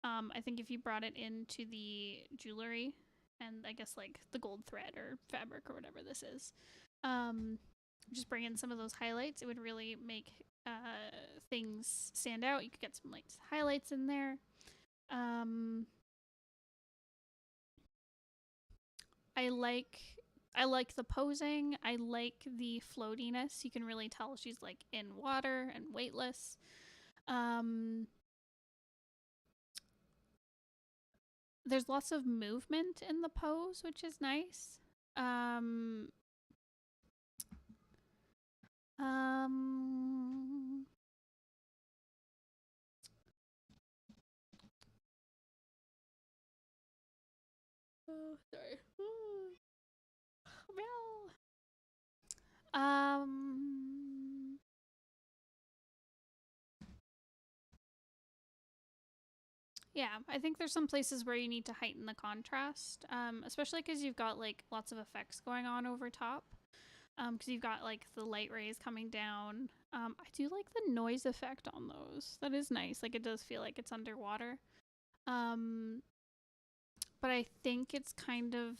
I think if you brought it into the jewelry and I guess like the gold thread or fabric or whatever this is, just bring in some of those highlights, it would really make things stand out. You could get some like highlights in there. I like the posing. I like the floatiness. You can really tell she's like in water and weightless. There's lots of movement in the pose, which is nice. Oh, sorry. Well. Yeah, I think there's some places where you need to heighten the contrast, especially because you've got like lots of effects going on over top. Because you've got like the light rays coming down. I do like the noise effect on those. That is nice. Like it does feel like it's underwater. But I think it's kind of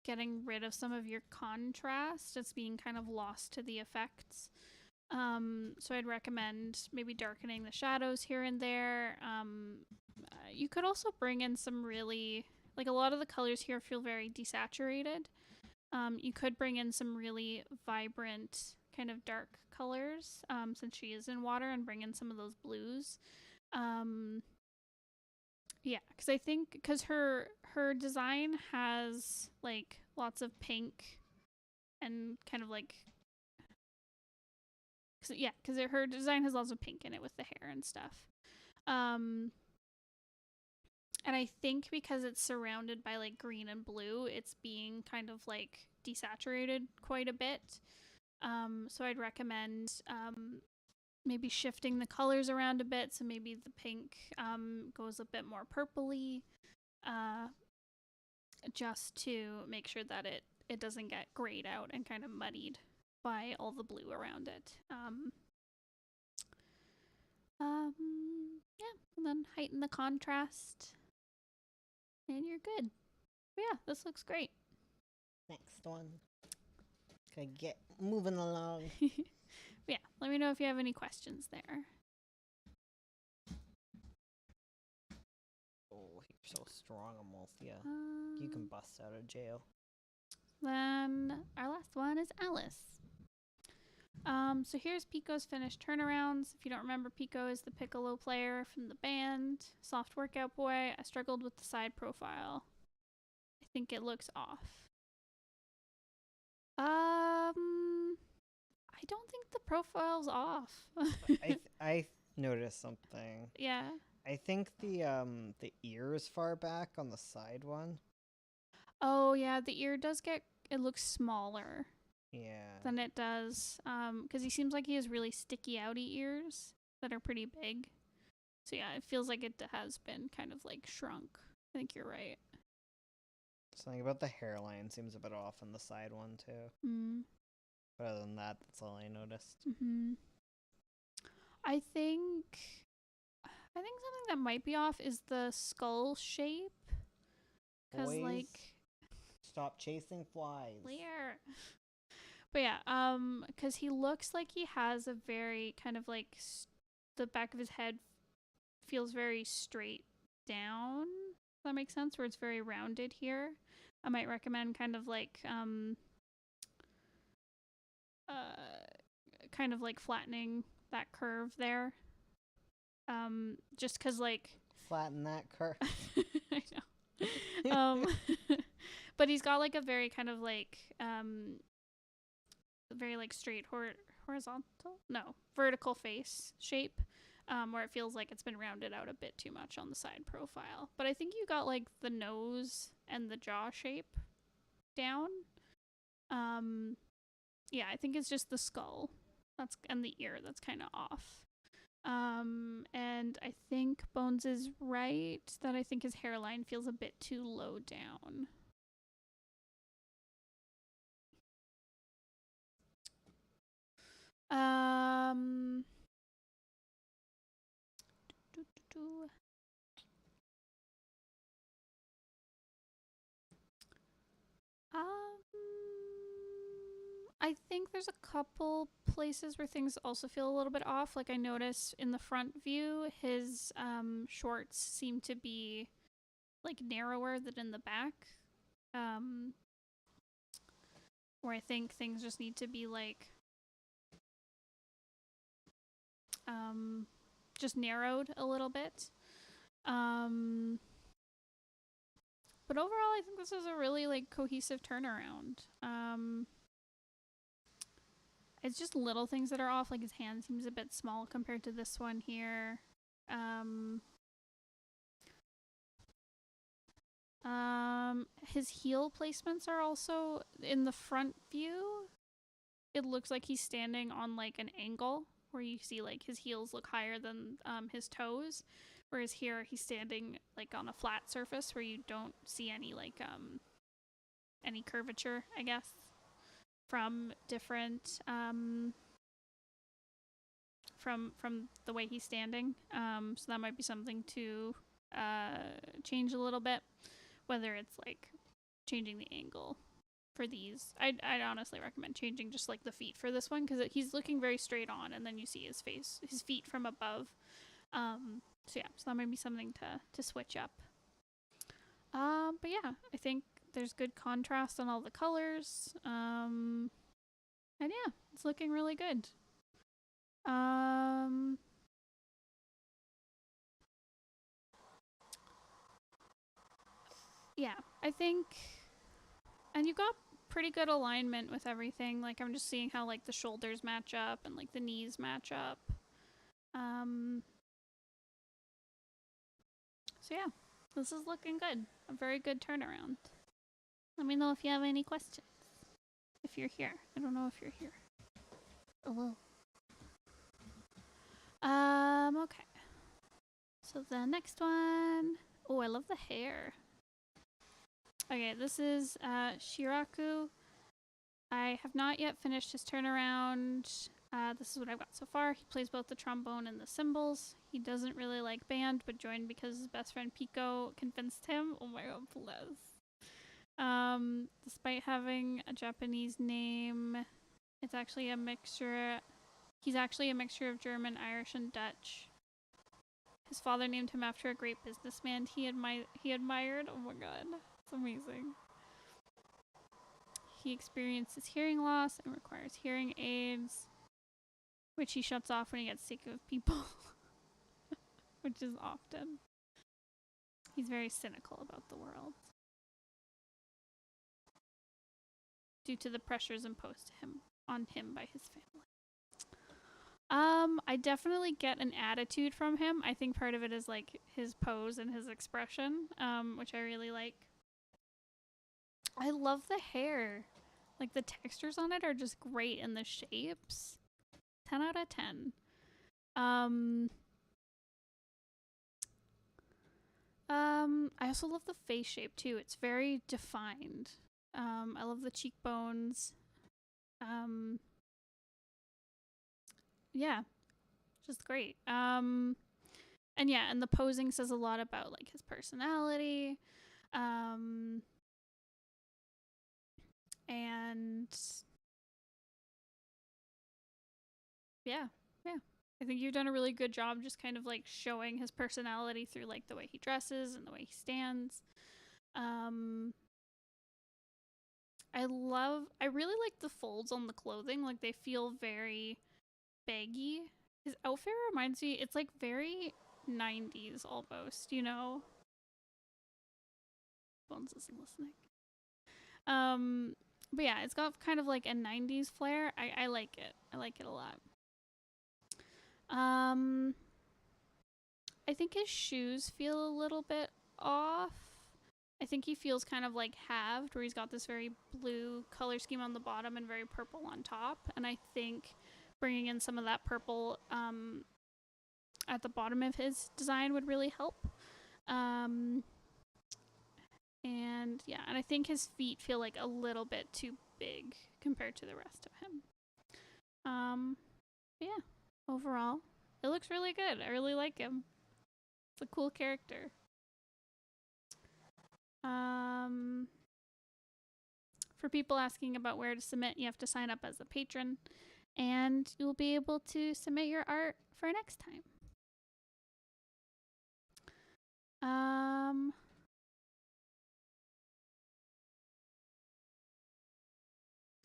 getting rid of some of your contrast. It's being kind of lost to the effects. So I'd recommend maybe darkening the shadows here and there. You could also bring in some really, like a lot of the colors here feel very desaturated. You could bring in some really vibrant kind of dark colors since she is in water, and bring in some of those blues. Yeah, because I think because her design has like lots of pink and kind of like because her design has lots of pink in it with the hair and stuff. And I think because it's surrounded by like green and blue, it's being kind of like desaturated quite a bit. So I'd recommend maybe shifting the colors around a bit. So maybe the pink goes a bit more purpley, just to make sure that it doesn't get grayed out and kind of muddied by all the blue around it. Yeah, and then heighten the contrast, and you're good. But yeah, this looks great. Next one. Okay, get moving along. Yeah, let me know if you have any questions there. Oh, you're so strong, Amalthea. You can bust out of jail. Then our last one is Alice. So here's Pico's finished turnarounds. If you don't remember, Pico is the piccolo player from the band, Soft Workout Boy. I struggled with the side profile. I think it looks off. I don't think the profile's off. I noticed something. Yeah. I think the ear is far back on the side one. Oh yeah, the ear does it looks smaller. Yeah. Than it does. Because he seems like he has really sticky outy ears that are pretty big. So yeah, it feels like it has been kind of like shrunk. I think you're right. Something about the hairline seems a bit off on the side one too. But other than that, that's all I noticed. I think something that might be off is the skull shape. Because like, stop chasing flies. Clear. But yeah, because he looks like he has a very kind of like the back of his head feels very straight down. Does that make sense? Where it's very rounded here. I might recommend kind of like kind of like flattening that curve there. Just because like flatten that curve. I know. But he's got like a very kind of like very like straight vertical face shape, where it feels like it's been rounded out a bit too much on the side profile. But I think you got like the nose and the jaw shape down. Yeah, I think it's just the skull and the ear that's kind of off. And I think Bones is right that I think his hairline feels a bit too low down. I think there's a couple places where things also feel a little bit off. Like I noticed in the front view, his shorts seem to be like narrower than in the back. Where I think things just need to be like just narrowed a little bit. But overall, I think this is a really like cohesive turnaround. It's just little things that are off. Like his hand seems a bit small compared to this one here. His heel placements are also in the front view. It looks like he's standing on like an angle where you see like his heels look higher than his toes, whereas here he's standing like on a flat surface where you don't see any like any curvature, I guess, from different from the way he's standing. So that might be something to change a little bit, whether it's like changing the angle for these. I'd honestly recommend changing just like the feet for this one because he's looking very straight on, and then you see his feet from above. So yeah, so that might be something to switch up. But yeah, I think there's good contrast on all the colors. And yeah, it's looking really good. Yeah, I think, and you got pretty good alignment with everything. Like I'm just seeing how like the shoulders match up and like the knees match up. So yeah, this is looking good. A very good turnaround. Let me know if you have any questions. If you're here. I don't know if you're here. Oh, well. Okay. So the next one. Oh, I love the hair. Okay, this is Shiraku. I have not yet finished his turnaround. This is what I've got so far. He plays both the trombone and the cymbals. He doesn't really like band, but joined because his best friend Pico convinced him. Oh my god, bless. Despite having a Japanese name, it's actually a mixture. He's actually a mixture of German, Irish, and Dutch. His father named him after a great businessman he admired. Oh my god, it's amazing. He experiences hearing loss and requires hearing aids, which he shuts off when he gets sick of people, which is often. He's very cynical about the world due to the pressures imposed on him by his family. I definitely get an attitude from him. I think part of it is like his pose and his expression, which I really like. I love the hair. Like the textures on it are just great, and the shapes. 10 out of 10. I also love the face shape too. It's very defined. I love the cheekbones. Yeah, just great. And yeah, and the posing says a lot about like his personality. And yeah. I think you've done a really good job just kind of like showing his personality through like the way he dresses and the way he stands. I really like the folds on the clothing. Like they feel very baggy. His outfit reminds me, it's like very 90s almost, you know? Bones isn't listening. But yeah, it's got kind of like a 90s flair. I like it. I like it a lot. I think his shoes feel a little bit off. I think he feels kind of like halved, where he's got this very blue color scheme on the bottom and very purple on top. And I think bringing in some of that purple at the bottom of his design would really help. And yeah, and I think his feet feel like a little bit too big compared to the rest of him. But yeah, overall, it looks really good. I really like him. It's a cool character. For people asking about where to submit, you have to sign up as a patron, and you'll be able to submit your art for next time.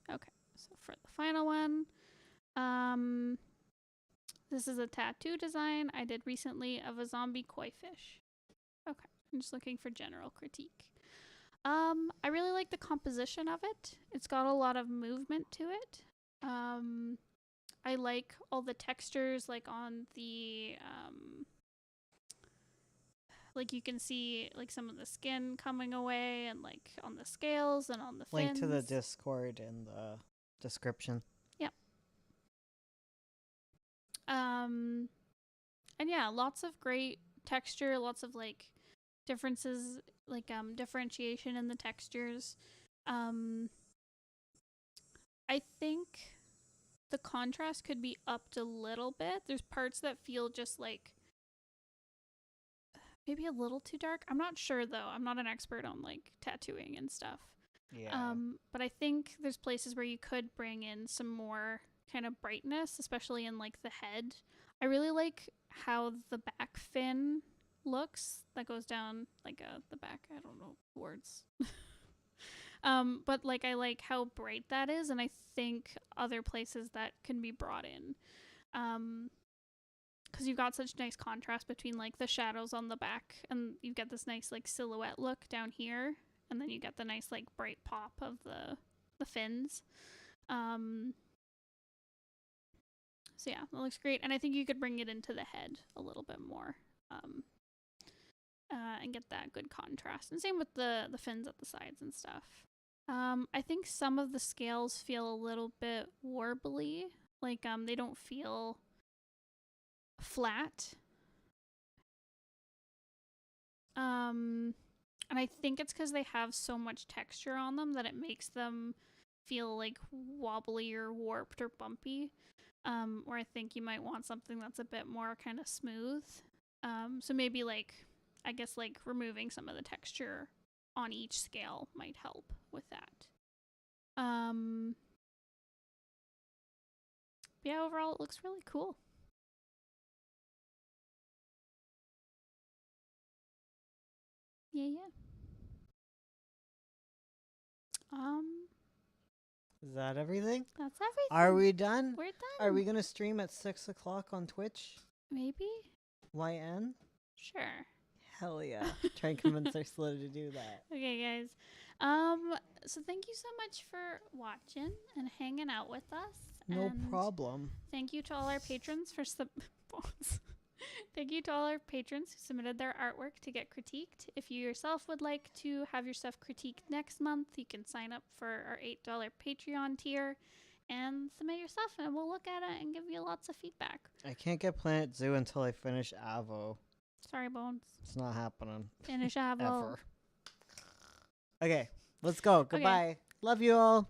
Okay, so for the final one, this is a tattoo design I did recently of a zombie koi fish. Okay, I'm just looking for general critique. I really like the composition of it. It's got a lot of movement to it. I like all the textures, like on the, like you can see like some of the skin coming away, and like on the scales and on the fins. Link to the Discord in the description. Yep. And yeah, lots of great texture, lots of like differences, like differentiation in the textures. I think the contrast could be upped a little bit. There's parts that feel just like maybe a little too dark. I'm not sure though. I'm not an expert on like tattooing and stuff. Yeah. But I think there's places where you could bring in some more kind of brightness, especially in like the head. I really like how the back fin looks. That goes down like the back. I don't know words. But like I like how bright that is, and I think other places that can be brought in. Because you've got such nice contrast between like the shadows on the back, and you've got this nice like silhouette look down here, and then you get the nice like bright pop of the fins. So yeah, that looks great, and I think you could bring it into the head a little bit more, and get that good contrast. And same with the fins at the sides and stuff. I think some of the scales feel a little bit warbly, like they don't feel flat. And I think it's because they have so much texture on them that it makes them feel like wobbly or warped or bumpy. Where I think you might want something that's a bit more kind of smooth. So maybe like, I guess like removing some of the texture on each scale might help with that. Yeah, overall it looks really cool. Yeah. Is that everything? That's everything. Are we done? We're done. Are we gonna stream at 6 o'clock on Twitch? Maybe? YN? Sure. Hell yeah. Try and convince Ursula to do that. Okay, guys. So thank you so much for watching and hanging out with us. No and problem. Thank you to all our patrons for Thank you to all our patrons who submitted their artwork to get critiqued. If you yourself would like to have your stuff critiqued next month, you can sign up for our $8 Patreon tier and submit your stuff, and we'll look at it and give you lots of feedback. I can't get Planet Zoo until I finish Avo. Sorry, Bones. It's not happening. Finish Avo. Ever. Okay, let's go. Goodbye. Love you all.